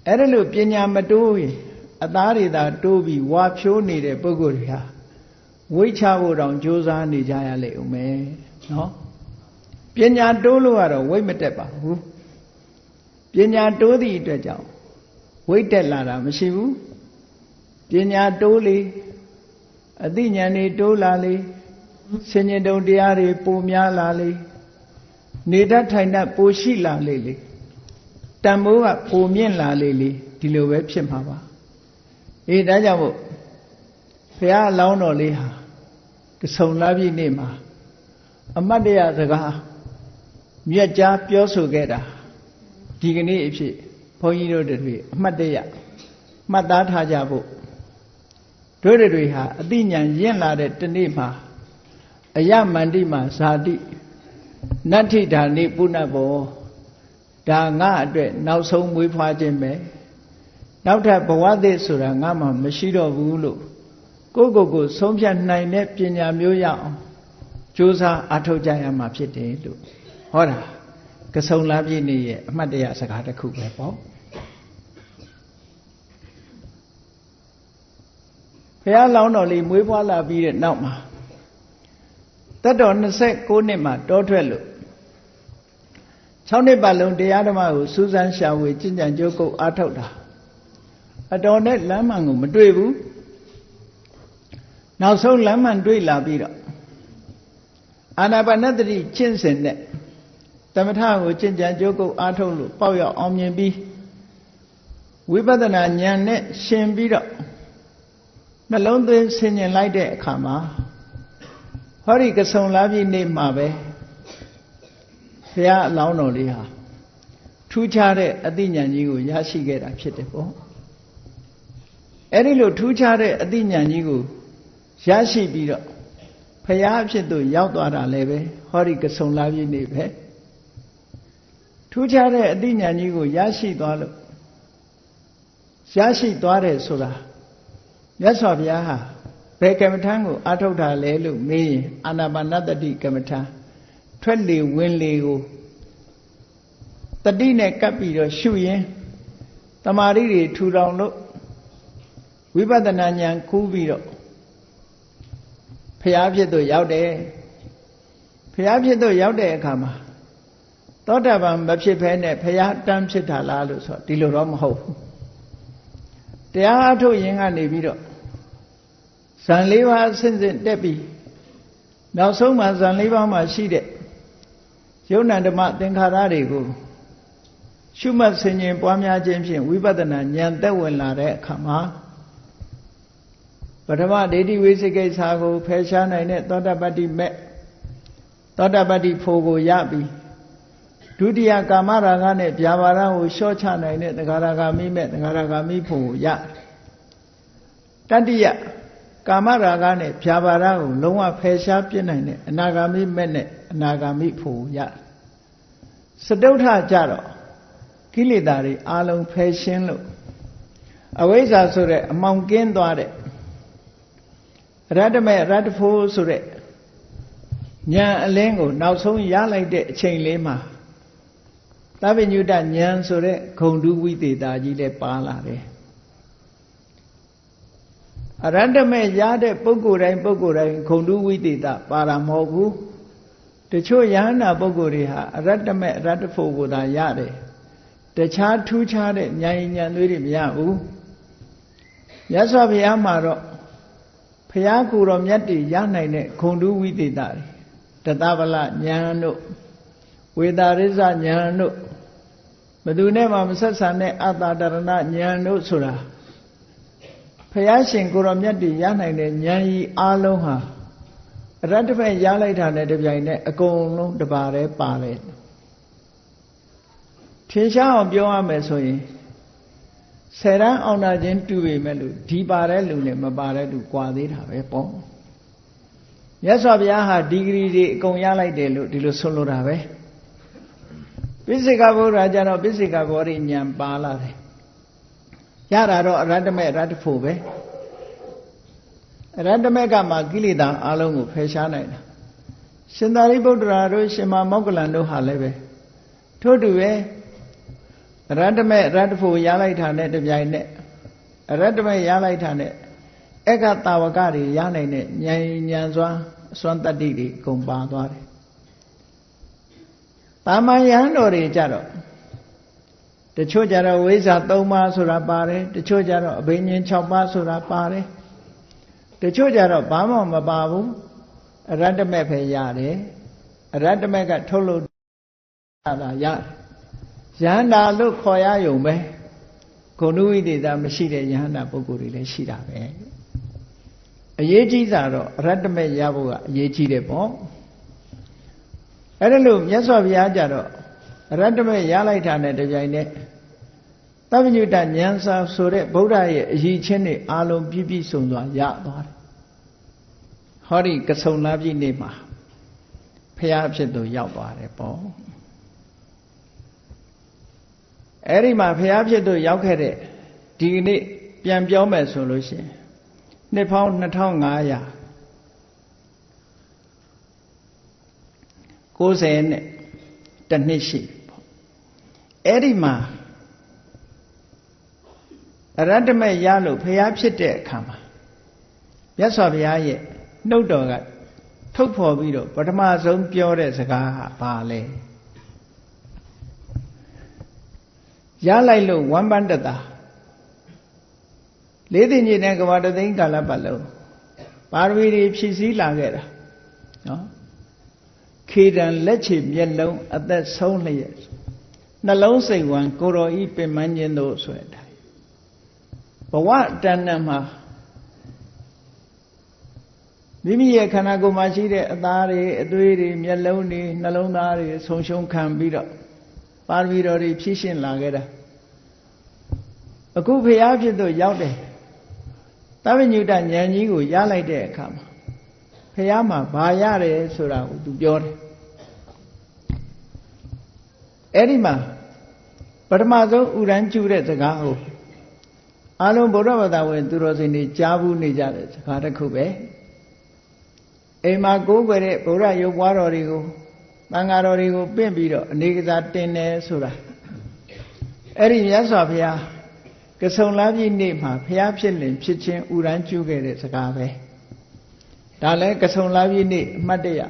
အဲ့ဒါလို့ပညာမတိုးရင်အသားတွေသာတိုးပြီးဝါဖြိုးနေတဲ့ပုဂ္ဂိုလ်တွေဟာဝိချဖို့တောင်ကြိုးစားနေကြရလိမ့်ဦးမယ်နော်ပညာတိုးလို့ကတော့ဝိမတက်ပါဘူးပညာတိုးသည့်အတွက်ကြောင့်ဝိတက်လာတာမရှိဘူးပညာတိုးလေအသိဉာဏ်တွေတိုးလာလေဆင်ញင်တုံတရားတွေပိုများလာလေနေတတ်ထိုင်တတ်ပိုရှိလာလေတန်ဖိုးကပိုမြင့်လာလေဒီလိုပဲဖြစ်မှာပါအေးဒါကြောင့်မို့ဘုရားအလောင်းတော်လေးဟာတဆုံလာပြည့်နေ့မှာအမတ်တရားစကားမြတ်ကြားပြောဆိုခဲ့တာဒီကနေ့အဖြစ်ဘုန်းကြီးတို့တွေအမှတ်တရမှတ်သားထားကြဖို့တို့တွေဟာအသိဉာဏ်ရင့်လာတဲ့တနေ့မှာအယမန္တိမှာဇာတိနတ္ထိဓာနိပုဏ္ဏဘောဒါငါအတွက်နောက်ဆုံးမွေးဖွားခြင်းပဲနောက်ထပ်ဘဝသစ်ဆိုတာငါမှမရှိတော့ဘူးလို့ကိုယ်ဆုံးဖြတ်နိုင်တဲ့ပညာမျိုးရအောင်ကြိုးစားအားထုတ်ကြရမှာဖြစ်တယ်လို့ဟောတာကဆုံလာပြည့်နေ့ရဲ့အမှတ်တရစကားတစ်ခုပဲပေါ့ဘုရားလောင်းတော်လေးမွေးဖွားလာပြီးတဲ့နောက်မှာသက်တော်29နှစ်မှာတောထွက်လို့6နှစ်ပတ်လုံးတရားဓမ္မကိုစူးစမ်းရှာဖွေကျင့်ကြံကြိုးကုပ်အားထုတ်တာအတော်နဲ့လမ်းမှန်ကိုမတွေ့ဘူးနောက်ဆုံးလမ်းမှန်တွေ့လာပြီးတော့အာနာပါနသတိကျင့်စဉ်နဲ့သမထကိုကျင့်ကြံကြိုးကုပ်အားထုတ်လို့ပေါက်ရောက်အောင်မြင်ပြီးဝ ဝိပဿနာဉာဏ်နဲ့ရှင်ပြီးတော့နှလုံးသွင်းဆင်ញင်လိုက်တဲ့အခါမှာဟောဒီကဆုံလာပြီနေ့မှာပဲဘုရားအလောင်းတော်လေးဟာထူးခြားတဲ့အသိဉာဏ်ကြီးကိုရရှိခဲ့တာဖြစ်တယ်ပေါ့အဲ့ဒီလိုထူးခြားတဲ့အသိဉာဏ်ကြီးကိုရရှိပြီးတော့ဘုရားအဖြစ်သို့ရောက်သွားတာလည်းပဲဟောဒီကဆုံလာပြီနေ့ပဲထူးခြားတဲ့အသိဉာဏ်ကြီးကိုရရှိသွားလို့ရရှိသွားတယ်ဆိုတာမြတ်စွာဘုရားဟာဘယ်ကမ္မထံကိုအထုတ်တာလဲလို့မေးရင်အာနာပါနတတိကမ္မထံထွက်လေဝင်လေကိုတတိနဲ့ကပ်ပြီးတော့ရှုရင်တမာရီတွေထူထောင်လို့ဝိပဿနာဉာဏ်ကူးပြီးတော့ဘုရားဖြစ်သို့ရောက်တယ်ဘုရားဖြစ်သို့ရောက်တဲ့အခါမှာသောတာပန်မဖြစ်ဘဲနဲ့ဘုရားတန်းဖြစ်တာလားလို့ဆိုဒီလိုတော့မဟုတ်ဘူးတရားအထုတ်ရင်ကနေပြီးတော့ဇန်၄ပါးအစဉ်စဉ်တက်ပြီးနောက်ဆုံးမှာဇန်၄ပါးမှာရှိတဲ့ယုံ nant ဓမ္မသင်္ခါရတွေကိုရှုမှတ်ဆင်ခြင်ပွားများခြင်းဖြင့်ဝိပဿနာဉာဏ်သက်ဝင်လာတဲ့အခါမှာပထမဒိဋ္ဌိဝိသိကိစ္စကိုဖယ်ရှားနိုင်တဲ့သောတာပတ္တိမဲ့သောတာပတ္တိဖို့ကိုရပြီးဒုတိယကာမရာဂနဲ့ဗျာပါဒကိုလျှော့ချနိုင်တဲ့သဂါရဂါမိမဲ့သဂါရဂါမိဖို့ကိုရတတိယကာမရာဂနဲ့ဗျာပါဒကိုလုံးဝဖယ်ရှားပြစ်နိုင်တဲ့အနာဂါမိမဲ့နဲ့အနာဂါမိဖို့ကိုရစတုထကြတော့ကိလေသာတွေအလုံးဖယ်ရှင်းလို့အဝိဇ္ဇာဆိုတဲ့အမှောင်ကင်းသွားတဲ့ရတ္တမေရတ္တဖို့ဆိုတဲ့ဉာဏ်အလင်းကိုနောက်ဆုံးရလိုက်တဲ့အချိန်လေးမှာသဗ္ဗညုတဉာဏ်ဆိုတဲ့ဂုံတုဝိသေတာကြီးလည်းပါလာတယ်အရတ္တမေရတဲ့ပုဂ္ဂိုလ်တိုင်းပုဂ္ဂိုလ်တိုင်းဂုံတုဝိသေတာပါတာမဟုတ်ဘူးတချို့ယဟနာပုဂ္ဂိုလ်တွေဟာအရတ္တမေအရတ္တဖို့ကိုသာရတယ်တခြားထူးခြားတဲ့ဉာဏ်ဉာဏ်သွေးတွေမရဘူးမြတ်စွာဘုရားမှာတော့ဘုရားကိုယ်တော်မြတ်တွေရနိုင်တဲ့ဂုံတုဝိသေတာတွေတသဗလဉာဏ်တို့ဝေတာရိစ္ဆဉာဏ်တို့ဘယ်သူနဲ့မှမဆက်ဆံတဲ့အတ္တတရဏဉာဏ်တို့ဆိုတာဘုရားရှင်ကိုယ်တော်မြတ်တွေရနိုင်တဲ့ဉာဏ်ကြီးအလုံးဟာအရတ္တမဲ့ရလိုက်တာနဲ့တပြိုင်နက်အကုန်လုံးတပါးတည်းပါတယ်ထင်ရှားအောင်ပြောရမယ်ဆိုရင်ဆယ်တန်းအောင်တာချင်းတူပေမဲ့လို့ဒီပါတဲ့လူနဲ့မပါတဲ့လူကွာသေးတာပဲပေါ့မြတ်စွာဘုရားဟာဒီဂရီတွေအကုန်ရလိုက်တယ်လို့ဒီလိုဆိုလိုတာပဲပိစိကဗုဒ္ဓကျတော့ပိစိကဘောဓိဉာဏ်ပါလာတယ်ရတာတော့အရတ္တမေအရတ္တဖို့ပဲအရတ္တမေကမှကိလေသာအလုံးကိုဖယ်ရှားနိုင်တာရှင်သာရိပုတ္တရာတို့ရှင်မောဂ္ဂလန်တို့ဟာလည်းပဲထို့တူပဲအရတ္တမေအရတ္တဖို့ရလိုက်တာနဲ့တပြိုင်နက်အရတ္တမေရလိုက်တာနဲ့ဧကတာဝကတွေရနိုင်တဲ့ဉာဏ်ဉာဏ်စွမ်းအစွမ်းတတ္တိတွေအကုန်ပါသွားတယ်တာမန်ယဟန်တော်တွေကြတော့တချို့ကြတော့ဝိဇ္ဇာ3ပါးဆိုတာပါတယ်တချို့ကြတော့အဘိညာဉ်6ပါးဆိုတာပါတယ်တချို့ကြတော့ဘာမှမပါဘူးအရတ္တမေပဲရတယ်အရတ္တမေကထုတ်လို့တာရတယ်ယဟန္တာလို့ခေါ်ရယုံပဲဂုဏ်ဝိသေသမရှိတဲ့ယဟန္တာပုဂ္ဂိုလ်တွေလည်းရှိတာပဲအရေးကြီးတာတော့အရတ္တမေရဖို့ကအရေးကြီးတယ်ပေါ့အဲ့ဒါလို့မြတ်စွာဘုရားကြတော့အရတ္တမေရလိုက်တာနဲ့တပြိုင်နက်သဗ္ဗညုတဉာဏ်စာဆိုတဲ့ဗုဒ္ဓရဲ့အရည်ချင်းတွေအာလုံးပြည့်ပြည့်စုံစွာရသွားတယ်ဟောဒီကဆုံလာပြည့်နေ့မှာဘုရားအဖြစ်သို့ရောက်သွားတယ်ပေါ့အဲ့ဒီမှာဘုရားဖြစ်သို့ရောက်ခဲ့တဲ့ဒီကနေ့ပြန်ပြောမယ်ဆိုလို့ရှိရင်နှစ်ပေါင်း2500 90နဲ့တနှစ်ရှိပေါ့အဲ့ဒီမှာအရတ္တမေရလို့ဘုရားဖြစ်တဲ့အခါမှာမြတ်စွာဘုရားရဲ့နှုတ်တော်ကထုတ်ဖော်ပြီးတော့ပထမဆုံးပြောတဲ့စကားဟာဘာလဲရလိုက်လို့ဝမ်းပန်းတတာလေးသိင်ကြီးနဲ့ကဘာတသိန်းကာလပတ်လုံးပါရမီတွေဖြည့်ဆည်းလာခဲ့တာနော်ခေတံလက်ချေမျက်လုံးအသက်ဆုံးလျက်နှလုံးစိတ်ဝမ်းကိုယ်တော်ဤပင်မခြင်းတို့ဆိုတဲ့အတိုင်း ဘဝတဏ္ဍမှာမိမိရဲ့ခန္ဓာကိုယ်မှာရှိတဲ့အသားတွေအသွေးတွေမျက်လုံးတွေနှလုံးသားတွေဆုံးရှုံးခံပြီးတော့ပါရမီတော်တွေဖြည့်ရှင်းလာခဲ့တာအခုဘုရားဖြစ်သူရောက်တယ်သဗ္ဗညုတဉာဏ်ကြီးကိုရလိုက်တဲ့အခါမှာဘုရားမှာဘာရတယ်ဆိုတာကိုသူပြောတယ်အဲ့ဒီမှာပထမဆုံးဥရန်ကျူတဲ့စကားကိုအလုံးဗုဒ္ဓဘာသာဝင်သူတော်စင်တွေကြားဘူးနေကြတဲ့စကားတစ်ခုပဲအိမ်မှာကိုးကွယ်တဲ့ဗုဒ္ဓရုပ်ပွားတော်တွေကိုသံဃာတော်တွေကိုပင့်ပြီးတော့အနေကစားတင်တယ်ဆိုတာအဲ့ဒီမြတ်စွာဘုရားကဆုံလပြည့်နေ့မှာဘုရားဖြစ်လင်ဖြစ်ချင်းဥရန်ကျူခဲ့တဲ့စကားပဲဒါလည်းကဆုံလပြည့်နေ့အမှတ်တရ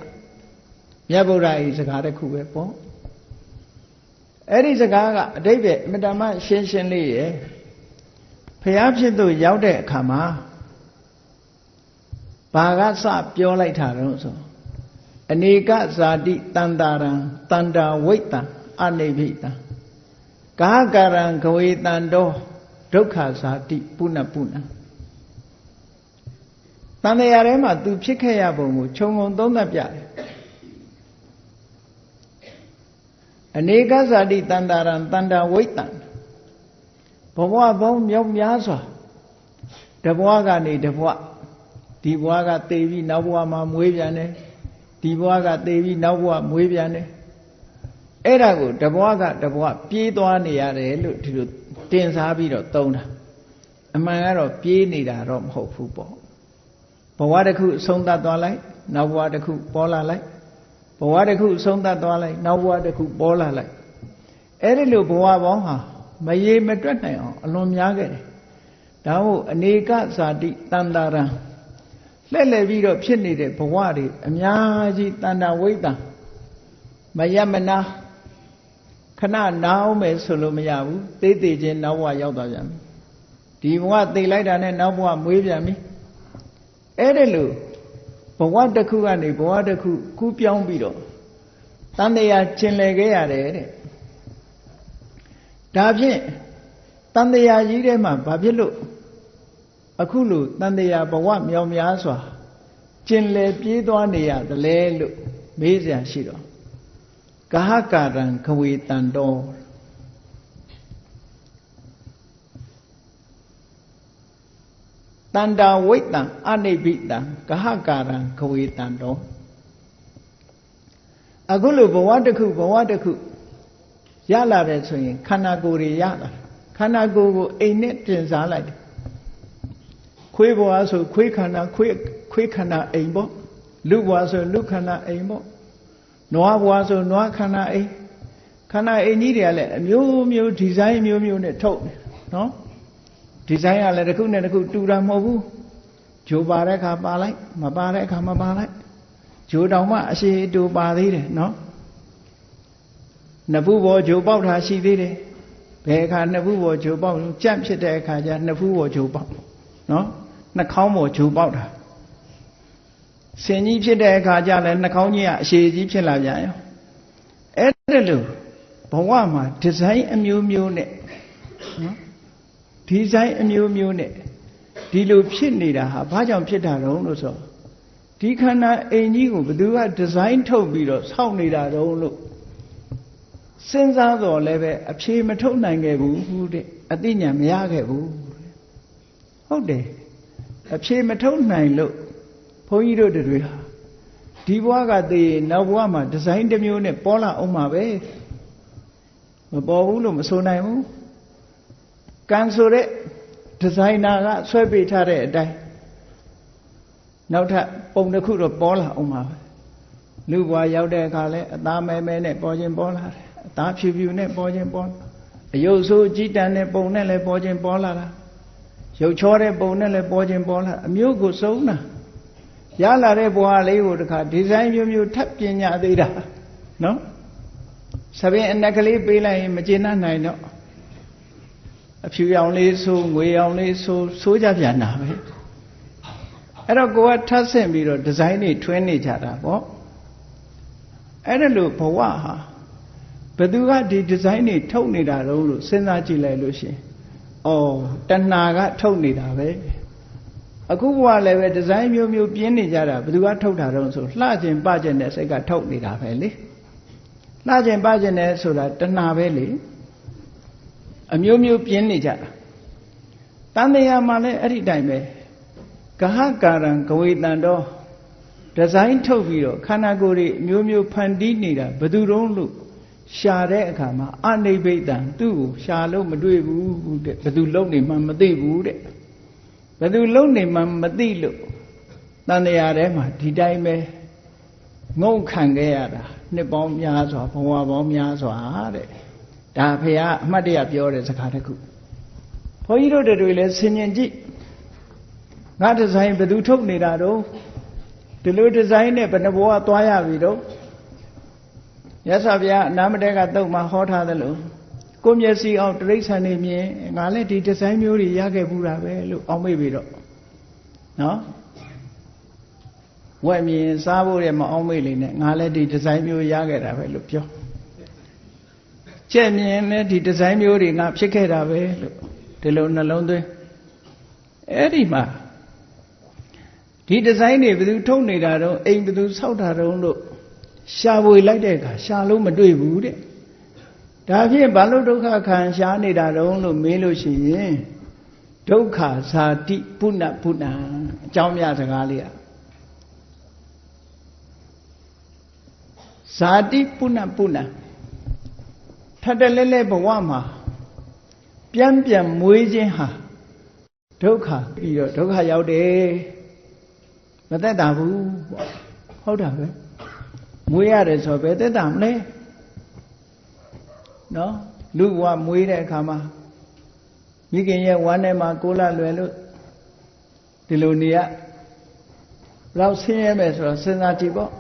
မြတ်ဗုဒ္ဓ၏စကားတစ်ခုပဲပေါ့အဲ့ဒီစကားကအတိတ်ပဲအမြဲတမ်းရှင်းရှင်းလေးရဲ့ဘုရားဖြစ်သူရောက်တဲ့အခါမှာဘာကစပြောလိုက်တာတော့ဆိုအနေကဇာတိတန္တာရံတန္တာဝိတ္တံအနိဗ္ဗိတံကာကရံခဝေတန္တောဒုက္ခဇာတိပုဏ္ဏပုဏ္ဏတန်တရားထဲမှာသူဖြစ်ခဲ့ရပုံကိုခြုံငုံသုံးသပ်ပြတယ်အနေကဇာတိတန္တာရံတန္တာဝိတ္တံဘဝပေါင်းမြောက်များစွာတဘဝကနေတဘဝဒီဘဝကသေပြီးနောက်ဘဝမှာမွေးပြန်တယ်ဒီဘဝကသေပြီးနောက်ဘဝမွေးပြန်တယ်အဲ့ဒါကိုတဘဝကတဘဝပြေးသွားနေရတယ်လို့ဒီလိုတင်စားပြီးတော့သုံးတာအမှန်ကတော့ပြေးနေတာတော့မဟုတ်ဘူးပေါ့ဘဝတစ်ခုအဆုံးသတ်သွားလိုက်နောက်ဘဝတစ်ခုပေါ်လာလိုက်ဘဝတစ်ခုအဆုံးသတ်သွားလိုက်နောက်ဘဝတစ်ခုပေါ်လာလိုက်အဲ့ဒီလိုဘဝပေါင်းဟာမရေမတွက်နိုင်အောင်အလွန်များခဲ့တယ်ဒါမို့အနေကဇာတိတန္တာရံလှည့်လည်ပြီးတော့ဖြစ်နေတဲ့ဘဝတွေအများကြီးတန္တာဝိတ္တမယမနာခဏနားအောင်မယ်ဆိုလို့မရဘူးသေးသေးချင်းနောက်ဘဝရောက်သွားပြန်ပြီဒီဘဝသိလိုက်တာနဲ့နောက်ဘဝမွေးပြန်ပြီအဲ့ဒါလို့ဘဝတစ်ခုကနေဘဝတစ်ခုကူးပြောင်းပြီးတော့တန်တရားကျင်လည်ခဲ့ရတယ်တဲ့ဒါဖြင့်တန်တရားကြီးထဲမှာဘာဖြစ်လို့အခုလိုတန်တရားဘဝမြောင်များစွာကျင်လည်ပြေးသွားနေရသလဲလို့မေးစရာရှိတော့ကာဟကာရံခဝေတန္တောတန္တာဝိတ္တံအနိဗ္ဗိတံကာဟကာရံခဝေတန္တောအခုလိုဘဝတစ်ခုဘဝတစ်ခုရလာတယ်ဆိုရင်ခန္ဓာကိုယ်တွေရလာခန္ဓာကိုယ်ကိုအိမ်နဲ့တင်စားလိုက်တယ်ခွေးဘဝဆိုခွေးခန္ဓာခွေးခန္ဓာအိမ်ပေါ့လူဘဝဆိုလူခန္ဓာအိမ်ပေါ့နွားဘဝဆိုနွားခန္ဓာအိမ်ခန္ဓာအိမ်ကြီးတွေကလည်းအမျိုးမျိုးဒီဇိုင်းမျိုးမျိုးနဲ့ထုတ်တယ်နော်ဒီဇိုင်းကလည်းတစ်ခုနဲ့တစ်ခုတူတာမဟုတ်ဘူးဂျိုပါတဲ့အခါပါလိုက်မပါတဲ့အခါမပါလိုက်ဂျိုတောင်မှအရှိအတူပါသေးတယ်နော်နှစ်ဖူးပေါ်ဂျိုပေါက်တာရှိသေးတယ်ဘယ်အခါနှစ်ဖူးပေါ်ဂျိုပေါက်ကြက်ဖြစ်တဲ့အခါကျနှစ်ဖူးပေါ်ဂျိုပေါက်နော်နှာခေါင်းပေါ်ဂျိုပေါက်တာဆင်ကြီးဖြစ်တဲ့အခါကျလည်းနှာခေါင်းကြီးကအရှည်ကြီးဖြစ်လာပြန်ရောအဲ့ဒါလို့ဘဝမှာဒီဇိုင်းအမျိုးမျိုးနဲ့နော်ဒီဇိုင်းအမျိုးမျိုးနဲ့ဒီလိုဖြစ်နေတာဟာဘာကြောင့်ဖြစ်တာတုံးလို့ဆိုဒီခန္ဓာအိမ်ကြီးကိုဘယ်သူကဒီဇိုင်းထုတ်ပြီးတော့ဆောက်နေတာတုံးလို့စဉ်းစားတော့လည်းပဲအဖြေမထုတ်နိုင်ခဲ့ဘူးတဲ့အသိဉာဏ်မရခဲ့ဘူးဟုတ်တယ်အဖြေမထုတ်နိုင်လို့ဘုန်းကြီးတို့တွေဟာဒီဘဝကသိရင်နောက်ဘဝမှာဒီဇိုင်းတစ်မျိုးနဲ့ပေါ်လာအောင်မှာပဲမပေါ်ဘူးလို့မဆိုနိုင်ဘူးကံဆိုတဲ့ဒီဇိုင်နာကဆွဲပေးထားတဲ့အတိုင်းနောက်ထပ်ပုံတစ်ခုတော့ပေါ်လာအောင်ပါပဲလူဘဝရောက်တဲ့အခါလဲအသားမဲမဲနဲ့ပေါ်ခြင်းပေါ်လာတယ်အသားဖြူဖြူနဲ့ပေါ်ခြင်းပေါ်အယုတ်ဆိုးကြီးတန်တဲ့ပုံနဲ့လည်းပေါ်ခြင်းပေါ်လာတာရုပ်ချောတဲ့ပုံနဲ့လည်းပေါ်ခြင်းပေါ်လာအမျိုးကိုစုံတာရလာတဲ့ဘဝလေးကိုတခါဒီဇိုင်းမျိုးမျိုးထပ်ပညာသေးတာနော်သဘင်အနက်ကလေးပေးလိုက်ရင်မကျေနပ်နိုင်တော့အဖြူရောင်လေးဆိုငွေရောင်လေးဆိုကြပြန်တာပဲအဲ့တော့ကိုကထပ်ဆင့်ပြီးတော့ဒီဇိုင်းတွေထွင်းနေကြတာပေါ့အဲ့ဒါလို့ဘဝဟာဘယ်သူကဒီဒီဇိုင်းတွေထုတ်နေတာတော့လို့စဉ်းစားကြည့်လိုက်လို့ရှင် တဏှာကထုတ်နေတာပဲအခုဘဝလည်းပဲဒီဇိုင်းမျိုးမျိုးပြင်းနေကြတာဘယ်သူကထုတ်တာတော့ဆိုလှခြင်းပခြင်းတဲ့စိတ်ကထုတ်နေတာပဲလေလှခြင်းပခြင်းတဲ့ဆိုတာတဏှာပဲလေအမျိုးမျိုးပြင်းနေကြတာတန်တရားမှာလည်းအဲ့ဒီတိုင်းပဲဂဟကာရံဂဝေတံတော့ဒီဇိုင်းထုတ်ပြီးတော့ခန္ဓာကိုယ်တွေအမျိုးမျိုးဖန်တီးနေတာဘယ်သူတုံးလို့ရှာတဲ့အခါမှာအနိဗ္ဗိတံသူ့ကိုရှာလို့မတွေ့ဘူးတဲ့ဘယ်သူလုံနေမှမသိဘူးတဲ့ဘယ်သူလုံနေမှမသိလို့တန်တရားထဲမှာဒီတိုင်းပဲငုံခံခဲ့ရတာနှစ်ပေါင်းများစွာဘဝပေါင်းများစွာတဲ့ဒါဖရာအမှတ်တရပြောတဲ့စကားတစ်ခုဘုန်းကြီးတို့တွေလည်းဆင်ញင်ကြည့်ငါဒီဇိုင်းဘယ်သူထုတ်နေတာတော့ဒီလိုဒီဇိုင်းနဲ့ဘယ်နှဘဝသွားရပြီတော့ရသော်ဗျာနာမတဲကတုတ်မှာဟောထားသလိုကိုမျက်စိအောင်တိရစ္ဆာန်နေမြင်ငါလည်းဒီဒီဇိုင်းမျိုးတွေရခဲ့ဘူးတာပဲလို့အောက်မေ့ပြီးတော့နော်ဝက်မြင်စားဖို့ရမအောက်မေ့လေနဲ့ငါလည်းဒီဒီဇိုင်းမျိုးရခဲ့တာပဲလို့ပြောကြက်မြင်လည်းဒီဒီဇိုင်းမျိုးတွေငါဖြစ်ခဲ့တာပဲလို့ဒီလိုနှလုံးသွင်းအဲ့ဒီမှာဒီဒီဇိုင်းတွေဘယ်သူထုတ်နေတာတော့အိမ်ဘယ်သူဆောက်တာတော့လို့ရှာဖွေလိုက်တဲ့အခါရှာလို့မတွေ့ဘူးတဲ့ဒါဖြင့်ဘာလို့ဒုက္ခခံရှားနေတာတော့လို့မေးလို့ရှိရင်ဒုက္ခဇာတိပုဏ္ဏပုဏ္ဏအကြောင်းများစကားလေးอ่ะဇာတိပုဏ္ဏပုဏ္ဏထပ်တလဲလဲဘဝမှာပြန်မွေးခြင်းဟာဒုက္ခပြီးတော့ဒုက္ခရောက်တယ်မသက်သာဘူးပေါ့ဟုတ်တာပဲမွေးရတယ်ဆိုပဲသက်သာမလဲနော်လူဘဝမွေးတဲ့အခါမှာမိခင်ရဲ့ဝမ်းထဲမှာကိုယ်လာလွယ်လို့ဒီလိုနေရလောက်ဆင်းရဲမယ်ဆိုတော့စဉ်းစားကြည့်ပေါ့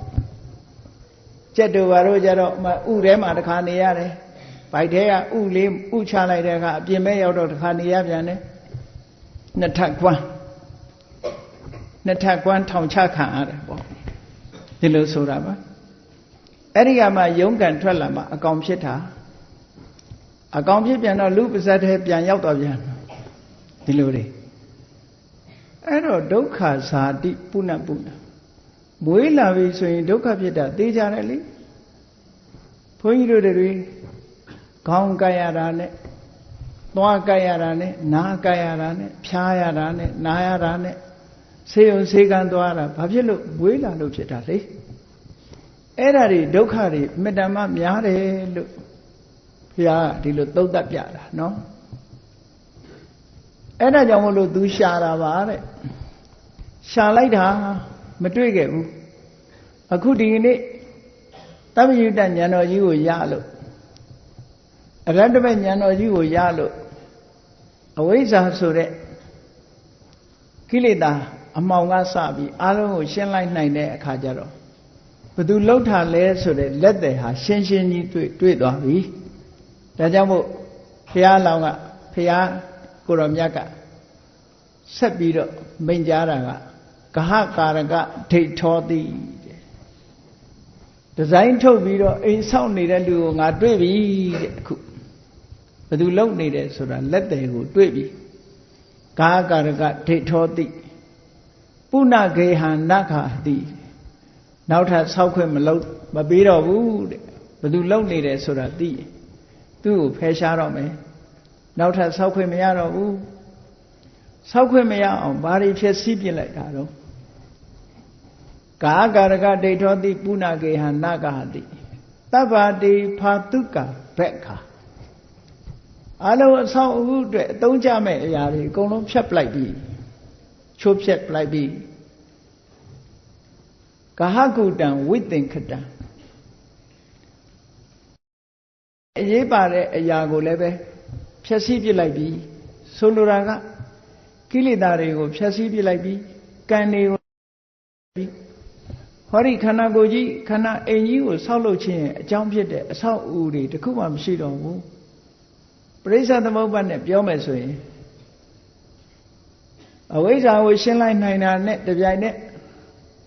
ကြက်တို့ဘာလို့ကြတော့ဥထဲမှာတစ်ခါနေရတယ်ဗိုက်ထဲကဥလေးဥချလိုက်တဲ့အခါအပြင်မဲ့ရောက်တော့တစ်ခါနေရပြန်တယ်နှစ်ထပ်ကွမ်းထောင်ချခံရတယ်ပေါ့ဒီလိုဆိုတာပါအဲ့ဒီကမှယုံကန်ထွက်လာမှအကောင်ဖြစ်တာအကောင်ဖြစ်ပြန်တော့လူပါဇက်ထဲပြန်ရောက်တော့ပြန်ဒီလိုတွေအဲ့တော့ဒုက္ခဇာတိပုဏ္ဏပုဏ္ဏမွေးလာပြီဆိုရင်ဒုက္ခဖြစ်တာသိကြတယ်လေဘုန်းကြီးတို့တွေခေါင်းကိုက်ရတာနဲ့သွားကိုက်ရတာနဲ့နားကိုက်ရတာနဲ့ဖြားရတာနဲ့နားရတာနဲ့ဆေးရုံဆေးကန်းသွားတာဘာဖြစ်လို့မွေးလာလို့ဖြစ်တာလေအဲ့ဒါတွေဒုက္ခတွေအမြဲတမ်းများတယ်လို့ဘုရားဒီလိုသုံးသပ်ပြတာနော်အဲ့ဒါကြောင့်မလို့သူရှာတာပါတဲ့ရှာလိုက်တာမတွေ့ခဲ့ဘူးအခုဒီနေ့သဗ္ဗညုတဉာဏ်တော်ကြီးကိုရလို့အရဟတမေဉာဏ်တော်ကြီးကိုရလို့အဝိဇ္ဇာဆိုတဲ့ကိလေသာအမှောင်ကစပြီးအားလုံးကိုရှင်းလိုက်နိုင်တဲ့အခါကျတော့ဘယ်သူလှုပ်ထားလဲဆိုတဲ့လက်သည်ဟာရှင်းရှင်းကြီးတွေ့သွားပြီဒါကြောင့်မို့ဘုရားလောင်းကဘုရားကိုတော်မြတ်ကဆက်ပြီးတော့မိန့်ကြားတာကဂဟကာရကဒိဋ္ဌောတိဒီဇိုင်းထုတ်ပြီးတော့အိမ်ဆောက်နေတဲ့လူကိုငါတွေ့ပြီတဲ့အခုဘယ်သူလုံနေတယ်ဆိုတာလက်တယ်ကိုတွေ့ပြီဂဟကာရကဒိဋ္ဌောတိပုဏ္ဏဂေဟနခာတိနောက်ထပ်ဆောက်ခွင့်မပေးတော့ဘူးတဲ့ဘယ်သူလုံနေတယ်ဆိုတာသိသူ့ကိုဖယ်ရှားတော့မယ်နောက်ထပ်ဆောက်ခွင့်မရတော့ဘူးဆောက်ခွင့်မရအောင်ဘာတွေဖြစ်စည်းပြလိုက်တာတော့ကာကာရကဒိဋ္ဌောတိပုဏ္ဏဂေဟနဂဟတိသဗ္ဗတိဖာတုကဘက်ခာအလုံးအဆောင်အမှုအတွက်အသုံးကျမဲ့အရာတွေအကုန်လုံးဖြတ်ပလိုက်ပြီချိုးဖြတ်ပလိုက်ပြီဂဟကုတံဝိသင်္ခတံအရေးပါတဲ့အရာကိုလည်းပဲဖြည့်ဆည်းပြလိုက်ပြီဆိုလိုတာကကိလေသာတွေကိုဖြည့်ဆည်းပြလိုက်ပြီကံတွေကိုဟောဒီခန္ဓာကိုယ်ကြီးခန္ဓာအိမ်ကြီးကိုဆောက်လုပ်ခြင်းအကြောင်းဖြစ်တဲ့အဆောက်အဦတွေတခုမှမရှိတော့ဘူးပရိစ္ဆသမုပ္ပါဒ်နဲ့ပြောမယ်ဆိုရင်အဝိဇ္ဇာကိုရှင်းလိုက်နိုင်တာနဲ့တပြိုင်နက်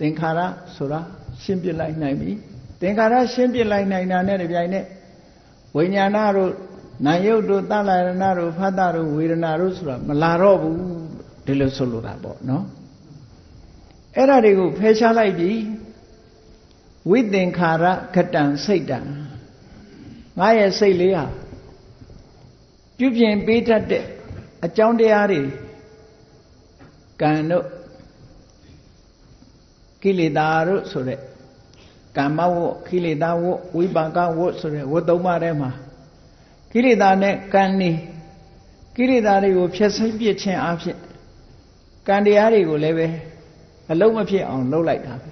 သင်္ခါရဆိုတာရှင်းပြလိုက်နိုင်ပြီသင်္ခါရရှင်းပြလိုက်နိုင်တာနဲ့တပြိုင်နက်ဝိညာဏတို့ နာယုတ်တို့သလရဏတို့ဖတ်တာတို့ဝေဒနာတို့ဆိုတာမလာတော့ဘူးဒီလိုဆိုလိုတာပေါ့နော်အဲ့ဒါတွေကိုဖယ်ရှားလိုက်ပြီဝိသင်္ခါရခတံစိတ်တံငါရဲ့စိတ်လေးဟာပြုပြင်ပေးတတ်တဲ့အကြောင်းတရားတွေကံတို့ကိလေသာတို့ဆိုတဲ့ကမ္မဝတ်ကိလေသာဝတ်ဝိပါကဝတ်ဆိုတဲ့ဝတ်သုံးပါးထဲမှာကိလေသာနဲ့ကံနေကိလေသာတွေကိုဖျက်ဆီးပစ်ခြင်းအဖြစ်ကံတရားတွေကိုလည်းပဲအလုံးမဖြစ်အောင်လုပ်လိုက်တာပဲ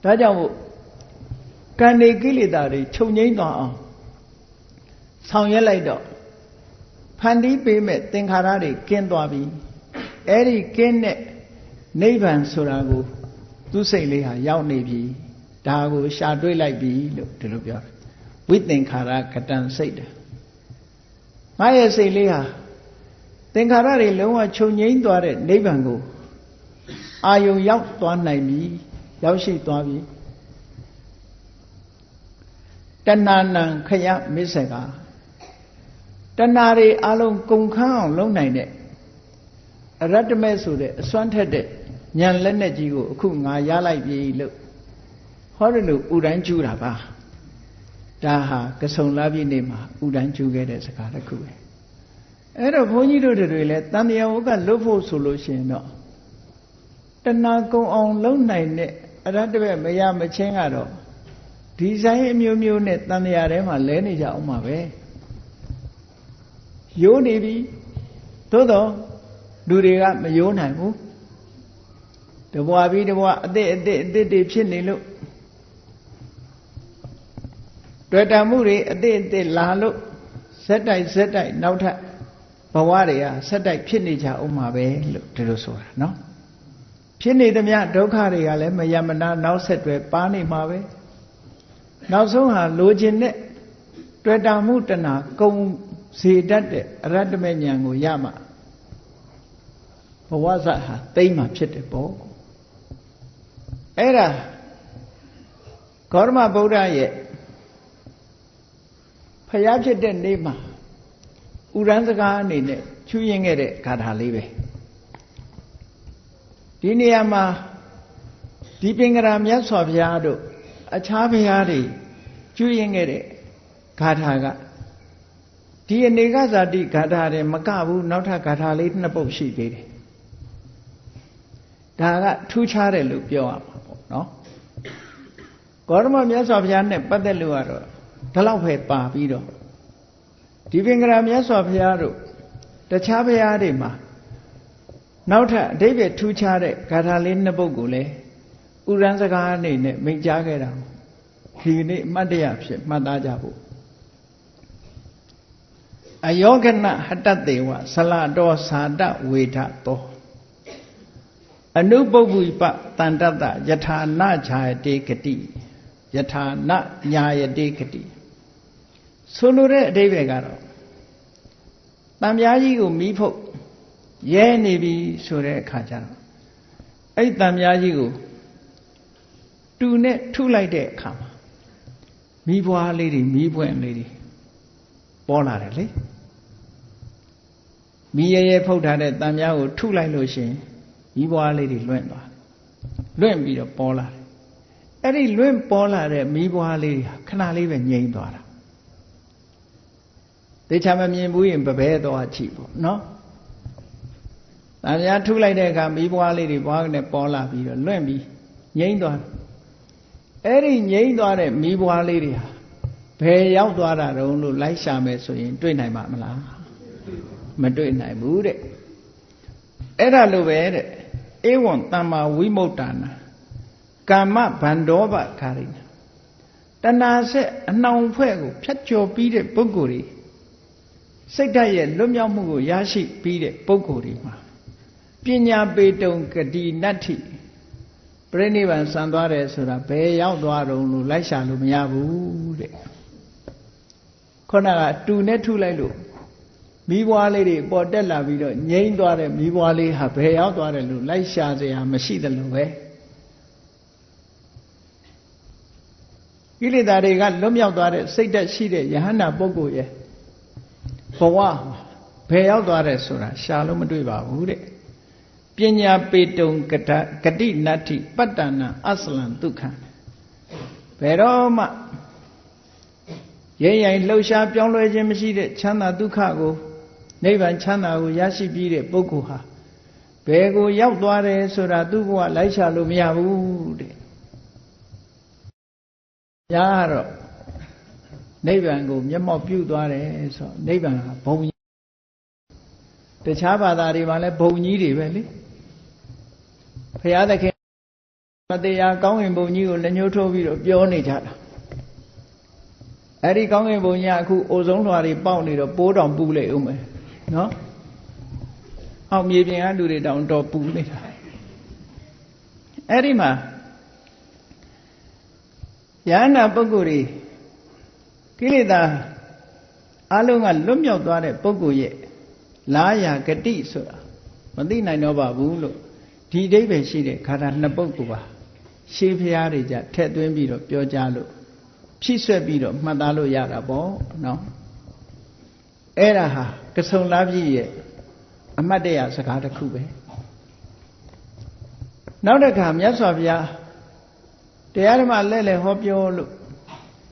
ဒါကြောင့်မို့ကံနေကိလေသာတွေချုပ်ငြိမ်းသွားအောင်ဆောင်ရွက်လိုက်တော့ဖန်တီးပေးမဲ့သင်္ခါရတွေကင်းသွားပြီအဲ့ဒီကင်းတဲ့နိဗ္ဗာန်ဆိုတာကိုသူစိတ်လေးဟာရောက်နေပြီဒါကိုရှာတွေ့လိုက်ပြီလို့ဒီလိုပြောတယ်ဝိသင်္ခါရကတံစိတ်တံငါရဲ့စိတ်လေးဟာသင်္ခါရတွေလုံးဝချုပ်ငြိမ်းသွားတဲ့နိဗ္ဗာန်ကိုအာယုံရောက်သွားနိုင်ပြီရောက်ရှိသွားပြီတဏ္ဏနံခယမစ္စကတဏှာတွေအလုံးကုန်ခန်းအောင်လုပ်နိုင်တဲ့အရတ္တမဲဆိုတဲ့အစွမ်းထက်တဲ့ဉာဏ်လက်နဲ့ကြီးကိုအခုငါရလိုက်ပြီလို့ဟောတယ်လို့ဥဒန်းကျူတာပါဒါဟာကဆုံလာပြည့်နေ့မှာဥဒန်းကျူခဲ့တဲ့စကားတစ်ခုပဲအဲ့တော့ဘုန်းကြီးတို့တွေလည်းတန်တရားဝကလွတ်ဖို့ဆိုလို့ရှိရင်တော့တဏှာကုန်အောင်လုပ်နိုင်တဲ့အရတ္တမဲမရမချင်းကတော့ဒီဆိုင်အမျိုးမျိုးနဲ့တန်တရားထဲမှာလဲနေကြအောင်ပါပဲယိုးနေပြီသို့တော့လူတွေကမယိုးနိုင်ဘူးတဘွားပြီးတဘွားအစ်တွေဖြစ်နေလို့တွေ့တာမှုတွေအစ်လာလို့ဇက်တိုက်နောက်ထပ်ဘဝတွေကဆက်တိုက်ဖြစ်နေကြအောင်ပါပဲလို့ဒီလိုဆိုတာနော်ဖြစ်နေသမျှဒုက္ခတွေကလည်းမယမနာနောက်ဆက်တွဲပါနေမှာပဲနောက်ဆုံးဟာလိုချင်တဲ့တွေ့တာမှုတဏှာကုံစေတတ်တဲ့အရတ္တမဉာဏ်ကိုရမှဘဝဇတ်ဟာသိမ့်မှဖြစ်တယ်ပေါ့အဲ့ဒါဂေါတမဗုဒ္ဓရဲ့ဖျားဖြစ်တဲ့နေ့မှာဥရန်စကားအနေနဲ့ချူးရင်ခဲ့တဲ့ဂါထာလေးပဲဒီနေရာမှာဒီပင်ကရာမြတ်စွာဘုရားတို့အခြားဘုရားတွေချူးရင်ခဲ့တဲ့ဂါထာကဒီအနေကဇာတိဂါထာတွေမကဘူးနောက်ထပ်ဂါထာလေးနှစ်ပုဒ်ရှိသေးတယ်ဒါကထူးခြားတယ်လို့ပြောရမှာပေါ့နော်ဂေါတမမြတ်စွာဘုရားနဲ့ပတ်သက်လို့ကတော့ဒီလောက်ပဲပါပြီးတော့ဒီပင်ကရာမြတ်စွာဘုရားတို့တခြားဘုရားတွေမှာနောက်ထပ်အဓိပ္ပာယ်ထူးခြားတဲ့ဂါထာလေးနှစ်ပုဒ်ကိုလည်းဥရန်စကားအနေနဲ့မိန့်ကြားခဲ့တာဒီနေ့အမှတ်တရဖြစ်မှတ်သားကြဖို့အယောဂနဟတတေဝဆလတောသာတဝေထတောအနုပုပ္ပုပတန္တတယထာနဈာယတေဂတိယထာနညာယတေဂတိဆိုလိုတဲ့အဓိပ္ပာယ်ကတော့တံပြားကြီးကိုမီးဖုတ်ရဲနေပြီဆိုတဲ့အခါကျတော့အဲ့တံပြားကြီးကိုတူနဲ့ထုလိုက်တဲ့အခါမှာမီးပွားလေးတွေမီးပွင့်လေးတွေပေါ်လာတယ်လေမီးရဲဖုတ်ထားတဲ့တံပြားကိုထုလိုက်လို့ရှိရင်မီးပွားလေးတွေလွင့်သွားလွင့်ပြီးတော့ပေါ်လာတယ်အဲ့ဒီလွင့်ပေါ်လာတဲ့မီးပွားလေးတွေခဏလေးပဲငြိမ်းသွားတာသေချာမမြင်ဘူးရင်ပပဲသွားချိပေါ့နော်တံပြားထုလိုက်တဲ့အခါမီးပွားလေးတွေဘွားကနေပေါ်လာပြီးတော့လွင့်ပြီးငြိမ်းသွားတယ်အဲ့ဒီငြိမ်းသွားတဲ့မီးပွားလေးတွေဟာဘယ်ရောက်သွားတာတုံးလို့လိုက်ရှာမယ်ဆိုရင်တွေ့နိုင်မှာမလားမတွေ့နိုင်ဘူးတဲ့အဲ့ဒါလိုပဲတဲ့ဧဝံတမ္မာဝိမု tta နာကာမဗန္ဒောပခါရိနာတဏှာဆက်အနှောင်ဖွဲ့ကိုဖြတ်ကျော်ပြီးတဲ့ပုဂ္ဂိုလ်တွေစိတ်ဓာတ်ရဲ့လွတ်မြောက်မှုကိုရရှိပြီးတဲ့ပုဂ္ဂိုလ်တွေမှာပညာပေတုံဂတိနတ္ထိပြိဋိဘံစံသွားတယ်ဆိုတာဘယ်ရောက်သွားတုံးလို့လိုက်ရှာလို့မရဘူးတဲ့ခုနကတူနဲ့ထုလိုက်လို့မီးပွားလေးတွေပေါ်တက်လာပြီးတော့ငြိမ်းသွားတဲ့မီးပွားလေးဟာဘယ်ရောက်သွားတယ်လို့လိုက်ရှာစရာမရှိတယ်လို့ပဲကိလေသာတွေကလွတ်မြောက်သွားတဲ့စိတ်ဓာတ်ရှိတဲ့ယဟန္တာပုဂ္ဂိုလ်ရဲ့ ဘဝဘယ်ရောက်သွားတယ်ဆိုတာရှာလို့မတွေ့ပါဘူးတဲ့ပညာပေတုံဂတိနတ္ထိပတ္တနာအစလံဒုက္ခဘယ်တော့မှရိမ့်ရိုင်လှုပ်ရှားပြောင်းလဲခြင်းမရှိတဲ့ချမ်းသာဒုက္ခကိုနိဗ္ဗာန်ချမ်းသာကိုရရှိပြီးတဲ့ပုဂ္ဂိုလ်ဟာဘယ်ကိုရောက်သွားတယ်ဆိုတာသူ့ဘဝလိုက်ရှာလို့မရဘူးတဲ့။ညာတော့နိဗ္ဗာန်ကိုမျက်မှောက်ပြုသွားတယ်ဆိုတော့နိဗ္ဗာန်ဟာဘုံကြီးတခြားဘာသာတွေမှာလည်းဘုံကြီးတွေပဲလေ။ဘုရားသခင်မတရားကောင်းကင်ဘုံကြီးကိုလက်ညှိုးထိုးပြီးတော့ပြောနေကြတာ။အဲဒီကောင်းကင်ဘုံကြီးကအခုအိုဆုံးလွှာတွေပေါက်နေတော့ပိုးတောင်ပူလိုက်ဦးမယ်နော်။အောက်မြေပြင်ကလူတွေတောင်တော်ပူနေတာအဲ့ဒီမှာယန္နာပုဂ္ဂိုလ်တွေကိလေသာအလုံးကလွတ်မြောက်သွားတဲ့ပုဂ္ဂိုလ်ရဲ့လာယာဂတိဆိုတာမသိနိုင်တော့ပါဘူးလို့ဒီအဓိပ္ပာယ်ရှိတဲ့ခါတာနှစ်ပုဂ္ဂိုလ်ပါရှေးဖျားတွေကြထည့်သွင်းပြီးတော့ပြောကြလို့ဖြည့်ဆွက်ပြီးတော့မှတ်သားလို့ရတာပေါ့နော်အဲ့ဒါဟာကဆုံလားပြည့်ရဲ့အမတ်တရစကားတစ်ခုပဲနောက်တစ်ခါမြတ်စွာဘုရားတရားဓမ္မလဲဟောပြောလို့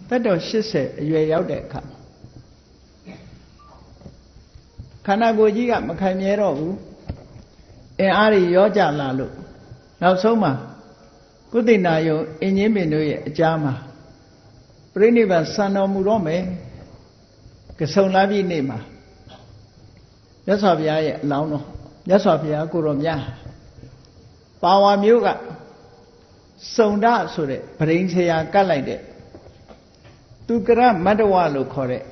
သက်တော်80အရွယ်ရောက်တဲ့အခါခန္ဓာကိုယ်ကြီးကမခိုင်မြဲတော့ဘူးအင်အားတွေရောကြလာလို့နောက်ဆုံးမှာကုသိဏယုံအင်ကြီးပင်တို့ရဲ့အကြားမှာပြိဋိဘံစံတော်မူတော့မယ်ကဆုံလားပြည့်နေ့မှာမြတ်စွာဘုရားရဲ့အလောင်းတော်မြတ်စွာဘုရားကိုရောမြတ်ပါဝါမျိုးကစုံဒဆိုတဲ့ပရိန်ဆရာကတ်လိုက်တဲ့သူကရမတ္တဝလို့ခေါ်တဲ့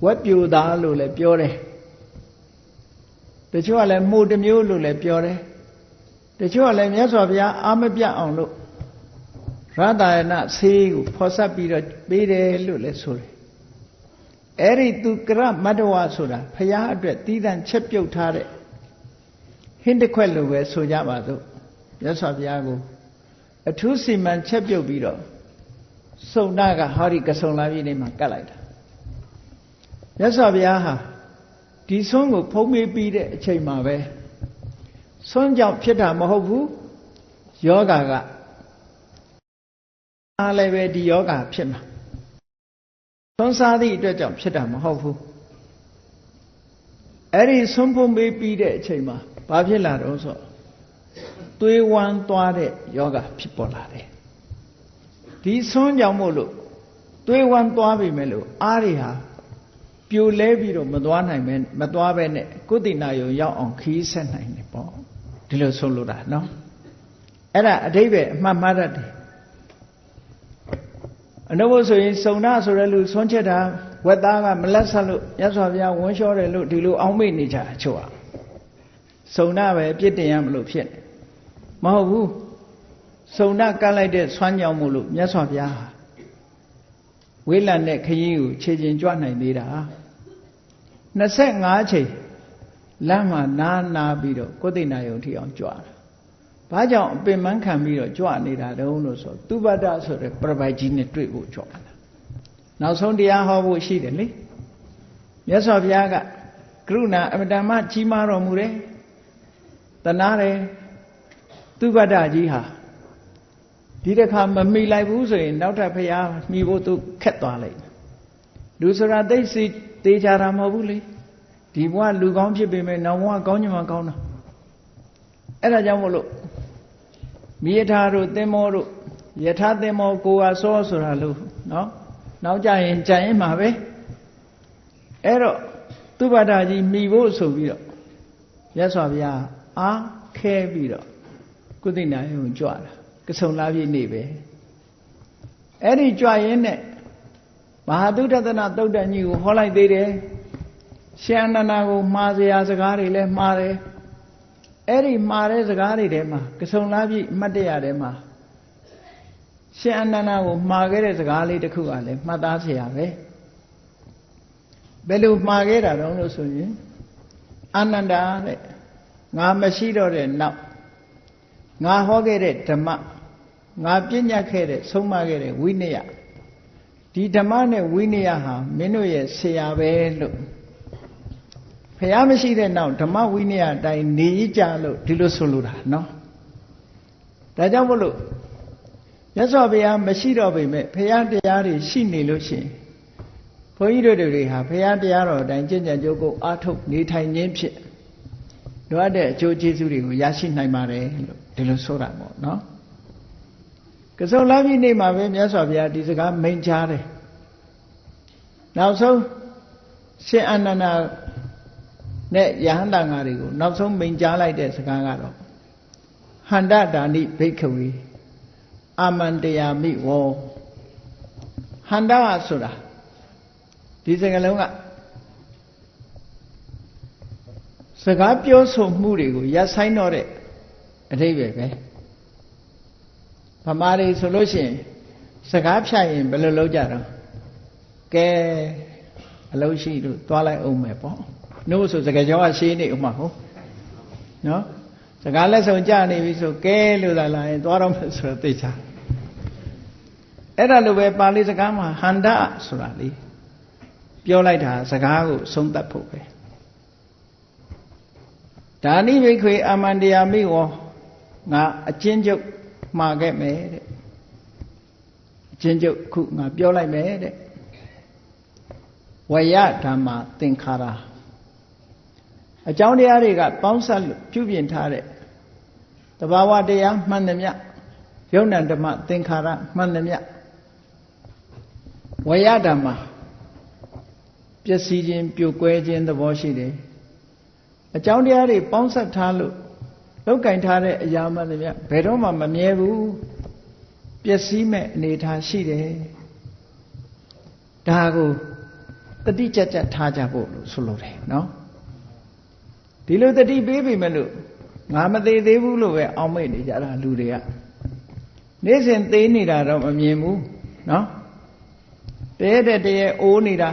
ဝက်ပြူသားလို့လည်းပြောတယ်တချို့ကလည်းမှုတစ်မျိုးလို့လည်းပြောတယ်တချို့ကလည်းမြတ်စွာဘုရားအာမပြတ်အောင်လို့ရတနာဆေးကိုဖော်ဆက်ပြီးတော့ပေးတယ်လို့လည်းဆိုတယ်အဲ့ဒီသူကရမတ္တဝဆိုတာဘုရားအတွက်တည်တံ့ချက်ပြုတ်ထားတဲ့ဟင်းတစ်ခွက်လိုပဲဆိုကြပါစို့မြတ်စွာဘုရားကိုအထူးစီမံချက်ပြုတ်ပြီးတော့စုံနာကဟောဒီကဆုံလာပြည်နေမှာကတ်လိုက်တာမြတ်စွာဘုရားဟာဒီဆွမ်းကိုဖုံးမေးပြီးတဲ့အချိန်မှာပဲဆွမ်းကြောင့်ဖြစ်တာမဟုတ်ဘူးယောဂါကအားလည်းပဲဒီယောဂါဖြစ်မှာဆွမ်းစားသည့်အတွက်ကြောင့်ဖြစ်တာမဟုတ်ဘူးအဲ့ဒီဆွမ်းဖုံးမေးပြီးတဲ့အချိန်မှာဘာဖြစ်လာတော့ဆိုသွေးဝမ်းသွားတဲ့ယောဂဖြစ်ပေါ်လာတယ်ဒီဆွမ်းကြောင့်မို့လို့သွေးဝမ်းသွားပြီမဲ့လို့အားတွေဟာပြိုလဲပြီးတော့မသွားနိုင်ပဲမသွားပဲနဲ့ကုသိဏယုံရောက်အောင်ခီးဆက်နိုင်တယ်ပေါ့ဒီလိုဆုံးလို့တာနော်အဲ့ဒါအဓိပ္ပာယ်အမှတ်မှားတတ်တယ်အနုဘဆိုရင်စုံနာဆိုတဲ့လူဆွမ်းချက်တာဝက်သားကမလက်ဆက်လို့မြတ်စွာဘုရားဝန်းလျှောတယ်လို့ဒီလိုအောင်းမိတ်နေကြအချို့อ่ะစုံနာပဲပြစ်တင်ရမလို့ဖြစ်တယ်မဟုတ်ဘူးစုံနာကတ်လိုက်တဲ့ဆွမ်းကြောင့်မို့လို့မြတ်စွာဘုရားဝိလံတဲ့ခရီးကိုခြေကျင်ကြွနိုင်သေးတာ25ချိန်လမ်းမှာနာပြီးတော့ကုသိဏယုံထီအောင်ကြွတာဘာကြောင့်အပင်မန်းခံပြီးတော့ကြွနေတာတုံးလို့ဆိုသူပတ္တဆိုတဲ့ပြပိုက်ကြီးနဲ့တွေ့ဖို့ကြွတာနောက်ဆုံးတရားဟောဖို့ရှိတယ်လေမြတ်စွာဘုရားကကရုဏာအမတန်မှကြီးမားတော်မူတယ်တနာတယ်သူပတ္တကြီးဟာဒီတစ်ခါမမိလိုက်ဘူးဆိုရင်နောက်ထပ်ဘုရားမိဖို့သူခက်သွားလိုက်လူဆိုတာသိစီသေးကြတာမဟုတ်ဘူးလေဒီဘဝလူကောင်းဖြစ်ပေမဲ့နောက်ဘဝကောင်းချင်မှကောင်းတာအဲ့ဒါကြောင့်မို့လို့မိယထာတို့သင်္မောတို့ယထာသင်္မောကိုယ်ဟာစောဆိုတာလို့နော်နောက်ကြရင်ကြံရင်မှာပဲအဲ့တော့သူပတ္တကြီးမိဖို့ဆိုပြီးတော့မြတ်စွာဘုရားအားခဲပြီးတော့ကုသိဏယုံကြွတာကဆုံလာပြည့်နေပဲအဲ့ဒီကြွရင်နဲ့မဟာသုတတနာသုတ်တန်ကြီးကိုဟောလိုက်သေးတယ်ရှင်အနန္ဒာကိုမှားစရာစကားတွေလည်းမှားတယ်အဲ့ဒီမှားတဲ့စကားတွေထဲမှာကဆုံလာပြည့်အမှတ်တရထဲမှာရှင်အနန္ဒာကိုမှားခဲ့တဲ့စကားလေးတစ်ခုကလည်းမှတ်သားเสียပဲဘယ်လိုမှားခဲ့တာတုံးလို့ဆိုရင်အာနန္ဒာတဲ့ငါမရှိတော့တဲ့နောက်ငါဟောခဲ့တဲ့ဓမ္မငါပြညတ်ခဲ့တဲ့ဆုံးမခဲ့တဲ့ဝိနည်း ဒီဓမ္မနဲ့ဝိနည်းဟာမင်းတို့ရဲ့ဆရာပဲလို့ဖះမရှိတဲ့နောက်ဓမ္မဝိနည်းအတိုင်းနေကြလို့ဒီလိုဆိုလိုတာနော်ဒါကြောင့်မို့လို့မြတ်စွာဘုရားမရှိတော့ပေမဲ့ဖះတရားတွေရှိနေလို့ရှိရင်ဘုန်းကြီးတို့တွေဟာဖះတရားတော်အတိုင်းကျင့်ကြံကြိုးကိုအားထုတ်နေထိုင်ခြင်းဖြင့်လိုအပ်တဲ့အကျိုးကျေးဇူးတွေကိုရရှိနိုင်ပါတယ်လို့ဒီလိုဆိုတာပေါ့နော်ကစုံလပြည့်နေ့မှာပဲမြတ်စွာဘုရားဒီစကားမိန့်ကြားတယ်နောက်ဆုံးရှင်အနန္ဒာနဲ့ယဟန္တာငါတွေကိုနောက်ဆုံးမိန့်ကြားလိုက်တဲ့စကားကတော့ဟန္တဒါနိဘိက္ခဝေအာမန္တယာမိဝောဟန္တဆိုတာဒီစကားလုံးကစကားပြောဆိုမှုတွေကိုရပ်ဆိုင်တော့တဲ့အဓိပ္ပာယ်ပဲဗမာတွေဆိုလို့ရှိရင်စကားဖြတ်ရင်ဘယ်လိုလုပ်ကြတော့ကဲအလုံးရှိလို့သွားလိုက်အောင်မယ်ပေါ့နှုတ်ဆိုစကားကြောကရှင်းနေဥမှာဟုတ်နော်စကားလက်ဆောင်ကြနေပြီဆိုကဲလို့သာလာရင်သွားတော့မယ်ဆိုတော့သိချာအဲ့ဒါလိုပဲပါဠိစကားမှာဟန္တဆိုတာလေပြောလိုက်တာစကားကိုဆုံးသတ်ဖို့ပဲဒါနိဘိက္ခွေအာမန္တယာမိဝောငါအချင်းချုပ်မှာခဲ့မယ်တဲ့အချင်းချုပ်ခုငါပြောလိုက်မယ်တဲ့ဝယဓမ္မသင်္ခါရအကြောင်းတရားတွေကပေါင်းစပ်လို့ပြုပြင်ထားတဲ့တဘာဝတရားမှန်သမျှယုံ nant ဓမ္မသင်္ခါရမှန်သမျှဝယဓမ္မပျက်စီးခြင်းပြိုကွဲခြင်းသဘောရှိတယ်အကြောင်းတရားတွေပေါင်းစပ်ထားလို့လောက်ကင်ထားတဲ့အရာမှန်သမျှဘယ်တော့မှမမြဲဘူးပျက်စီးမဲ့အနေထားရှိတယ်ဒါကိုတတိကြကြထားကြဖို့လို့ဆိုလိုတယ်နော်ဒီလိုတတိပေးပြီမဲ့လို့ငါမသေးသေးဘူးလို့ပဲအောင်းမိတ်နေကြတာလူတွေကနေ့စဉ်သေးနေတာတော့မမြင်ဘူးနော်တရေတရေအိုးနေတာ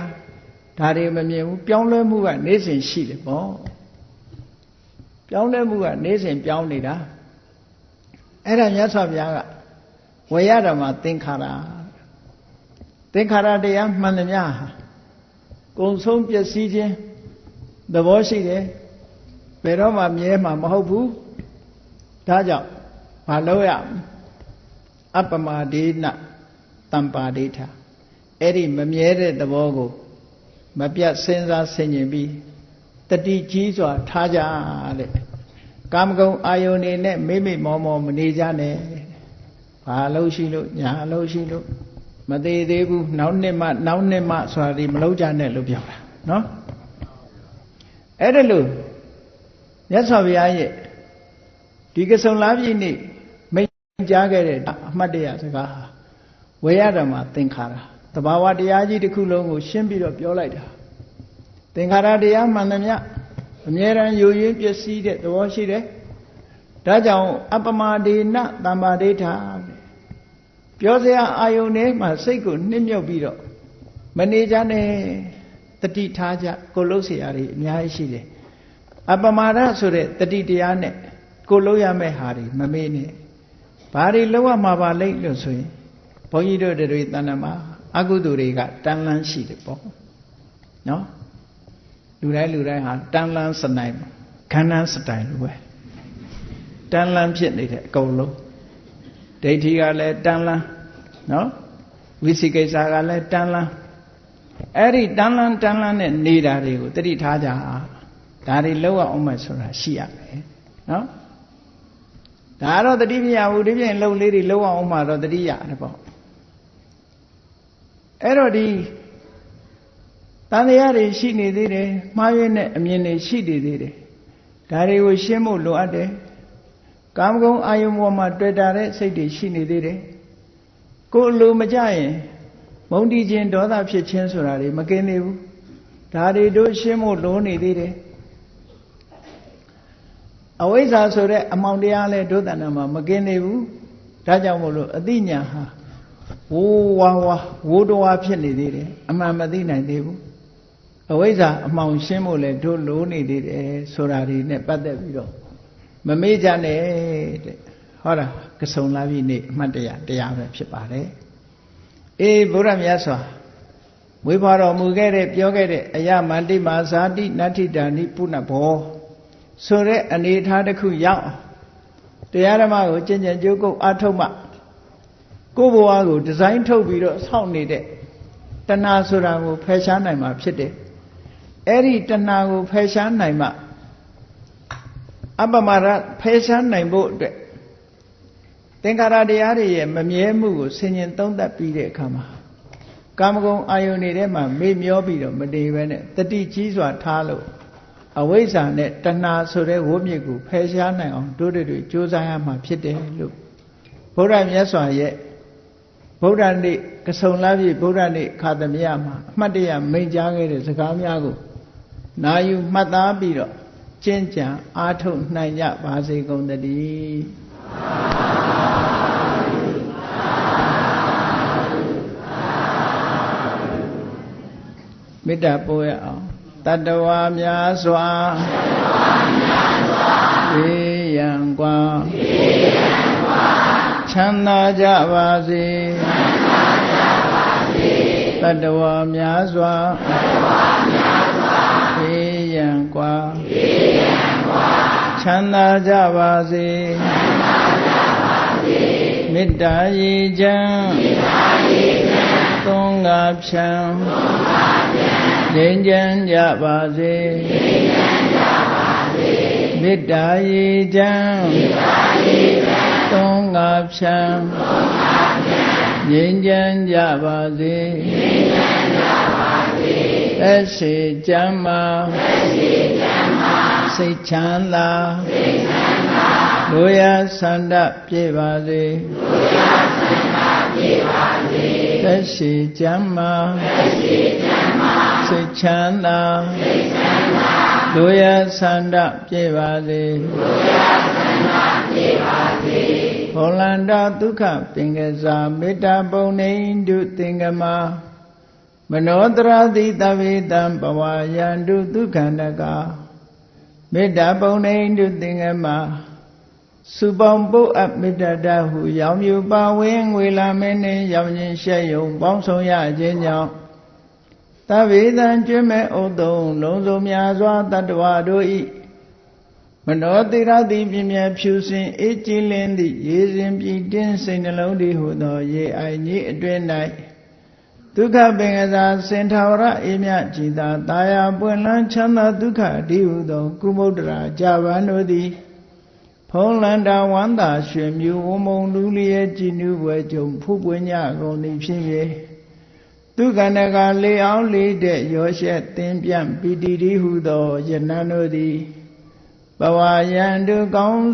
ဒါတွေမမြင်ဘူးပြောင်းလဲမှုကနေ့စဉ်ရှိတယ်ပေါ့ပြောင်းလဲမှုကနေ့စဉ်ပြောင်းနေတာအဲ့ဒါမြတ်စွာဘုရားကဝေယဓမ္မသင်္ခါရသင်္ခါရတရားမှန်သမျှဟာကုံဆုံးပျက်စီးခြင်းသဘောရှိတယ်ဘယ်တော့မှမြဲမှာမဟုတ်ဘူးဒါကြောင့်မလုပ်ရအပ္ပမဒေနတမ္ပါဒိဋ္ဌအဲ့ဒီမမြဲတဲ့သဘောကိုမပြတ်စဉ်းစားဆင်ခြင်ပြီးတတိကြီးစွာထားကြတဲ့ကာမဂုဏ်အာယုန်နေနဲ့မိမိမောမောမနေကြနဲ့ဘာလို့ရှိလို့ညာလို့ရှိလို့မသေးသေးဘူးနောက်နှစ်မှဆိုတာဒီမလုပ်ကြနဲ့လို့ပြောတာနော်အဲ့ဒါလို့မြတ်စွာဘုရားရဲ့ဒီကစုံလားပြည့်နေ့မိန့်ကြားခဲ့တဲ့အမှတ်တရစကားဟာဝေယဓမ္မသင်္ခါရသဘာဝတရားကြီးတစ်ခုလုံးကိုရှင်းပြီးတော့ပြောလိုက်တာသင်္ခါရတရားမှန်သမျှအမြဲတမ်းယိုယွင်းပျက်စီးတဲ့သဘောရှိတယ်ဒါကြောင့်အပ္ပမဒေနတမ္ပါဒိဋ္ဌပြောစရာအာယုန်ထဲမှာစိတ်ကိုနှိမ့်မြုပ်ပြီးတော့မနေကြနဲ့တတိထားကြကိုလှုပ်เสียရည်အများကြီးရှိတယ်အပ္ပမဒဆိုတဲ့တတိတရားနဲ့ကိုလှုပ်ရမယ့်ဟာတွေမမေ့နဲ့ဘာတွေလှုပ်ရမှာပါလိမ့်လို့ဆိုရင်ဘုန်းကြီးတို့တွေတဏ္ဍမှာအကုသိုလ်တွေကတန်လန်းရှိတယ်ပေါ့နော်လူတိုင်းဟာတန်လန်းစနိုင်ခန္ဓာစတိုင်လိုပဲတန်လန်းဖြစ်နေတဲ့အကုန်လုံးဒိဋ္ဌိကလည်းတန်လန်းနော်ဝိသိကိစ္စကလည်းတန်လန်းအဲ့ဒီတန်လန်းနဲ့နေတာတွေကိုတတိထားကြဒါတွေလောက်အောင်မှဆိုတာရှိရမယ်နော်ဒါတော့တတိမရဘူးဒီပြင်လှုပ်လေးတွေလောက်အောင်မှတော့တတိရတယ်ပေါ့အဲ့တော့ဒီတန်တရားတွေရှိနေသေးတယ်မှားရွေးတဲ့အမြင်တွေရှိနေသေးတယ်ဒါတွေကိုရှင်းဖို့လိုအပ်တယ်ကာမဂုဏ်အာယုံပေါ်မှာတွေ့တာတဲ့စိတ်တွေရှိနေသေးတယ်ကိုယ်လိုမကြရင်မုန်းတီးခြင်းဒေါသဖြစ်ခြင်းဆိုတာတွေမကင်းသေးဘူးဒါတွေတို့ရှင်းဖို့လိုနေသေးတယ်အဝိဇ္ဇာဆိုတဲ့အမှောင်တရားလဲဒုသနာမှာမကင်းသေးဘူးဒါကြောင့်မို့လို့အသိဉာဏ်ဟာဝိုးတော်ဖြစ်နေသေးတယ်အမှန်မသိနိုင်သေးဘူးအဝိဇ္ဇာအမှောင်ရှင်းဖို့လဲတို့လိုနေသေးတယ်ဆိုတာတွေနဲ့ပတ်သက်ပြီးတော့မမေ့ကြနဲ့တဲ့ဟောတာကစုံလာပြီနေ့အမှတ်တရားပဲဖြစ်ပါတယ် ဗုဒ္ဓမြတ်စွာမွေးဖွားတော်မူခဲ့တဲ့ပြောခဲ့တဲ့အယမန္တိမာဇာတိနတ္ထိတာနိပုဏ္ဏဘောဆိုတဲ့အနေအထားတစ်ခုရောက်တရားဓမ္မကိုကျင့်ကြံကြိုးကုပ်အားထုတ်မှကိုယ်ဘဝကိုဒီဇိုင်းထုတ်ပြီးတော့ဆောက်နေတဲ့တဏှာဆိုတာကိုဖယ်ရှားနိုင်မှာဖြစ်တယ်အဲ့ဒီတဏှာကိုဖယ်ရှားနိုင်မှအပ္ပမရဖယ်ရှားနိုင်ဖို့အတွက်သင်္ခါရတရားတွေရဲ့မမြဲမှုကိုဆင်ញင်သုံးသပ်ပြီးတဲ့အခါမှာကာမဂုဏ်အာယုန်တွေထဲမှာမေ့မျောပြီးတော့မတည်ပဲနဲ့တတိကြီးစွာထားလို့အဝိဇ္ဇာနဲ့တဏှာဆိုတဲ့ဝိမြစ်ကိုဖယ်ရှားနိုင်အောင်တို့တွေကြိုးစားရမှာဖြစ်တယ်လို့ဘုရားမြတ်စွာရဲ့ဗုဒ္ဓနေ့ကဆုံလပြည့်ဗုဒ္ဓနေ့ခါသမယမှာအမှတ်တရမိန့်ကြားခဲ့တဲ့စကားများကိုနာယူမှတ်သားပြီးတော့ကျင့်ကြံအားထုတ်နိုင်ကြပါစေကုန်သတည်းမေတ္တာပို့ရအောင်တတ္တဝါများစွာဘေးရန်ကွာချမ်းသာကြပါစေတတ္တဝါများစွာဘေးရန်ကွာချမ်းသာကြပါစေမေတ္တာရေချမ်းသုံးငါဖြံငြိမ်းချမ်းကြပါစေမေတ္တာရေချမ်းသုံးငါဖြံငြိမ်းချမ်းကြပါစေသက်ရှိကျမ်းမာစိတ်ချမ်းသာလူရဆန္ဒပြေပါစေသက်ရှိကျမ်းမာစိတ်ချမ်းသာလူရဆန္ဒပြေပါစေဘောလန္တဒုက္ခပင်ကစားမေတ္တာပုံနေတုသင်္ကမမနောတရာတိတဝေတံဘဝယန္တုဒုက္ခန္တကမေတ္တာပုံနေတုသင်္ကမစုပေါင်းပုတ်အပ်မေတ္တာတဟုရောင်မြူပါဝင်းငွေလာမင်းနှင့်ရောင်ခြင်းရှက်ယုံပေါင်းဆောင်ရခြင်းကြောင့်တဝေတံကျွမ်းမဲ့ဥတုံလုံးစုံများစွာတတ္တဝါတို့ဤမနောတိရတိပြင်းပြဖြူစင်အေးကြည်လင်းသည့်ရေစဉ်ပြည်တင်းစိတ်နှလုံးတည်ဟုသောရေအိုင်ကြီးအတွင်၌ဒုက္ခပင်ကစားစင်ထာဝရအေးမြကြည်သာတာယာပွင့်လန်းချမ်းသာဒုက္ခအတိဟုသောကုမုဒ္ဒရာကြပန်းတို့သည်ဖုံးလန္တာဝန္တာရွှင်မြူဝမုံလူလျက်ကြည်နူးပွဲကြုံဖူးပွင့်ညကုန်သည်ဖြစ်၍ဒုက္ခနကလေအောင်လေးတဲ့ရောရှက်သင်ပြန့်ပီတိတိဟုသောယနံတို့သည်ဘဝယန္တုကောင်း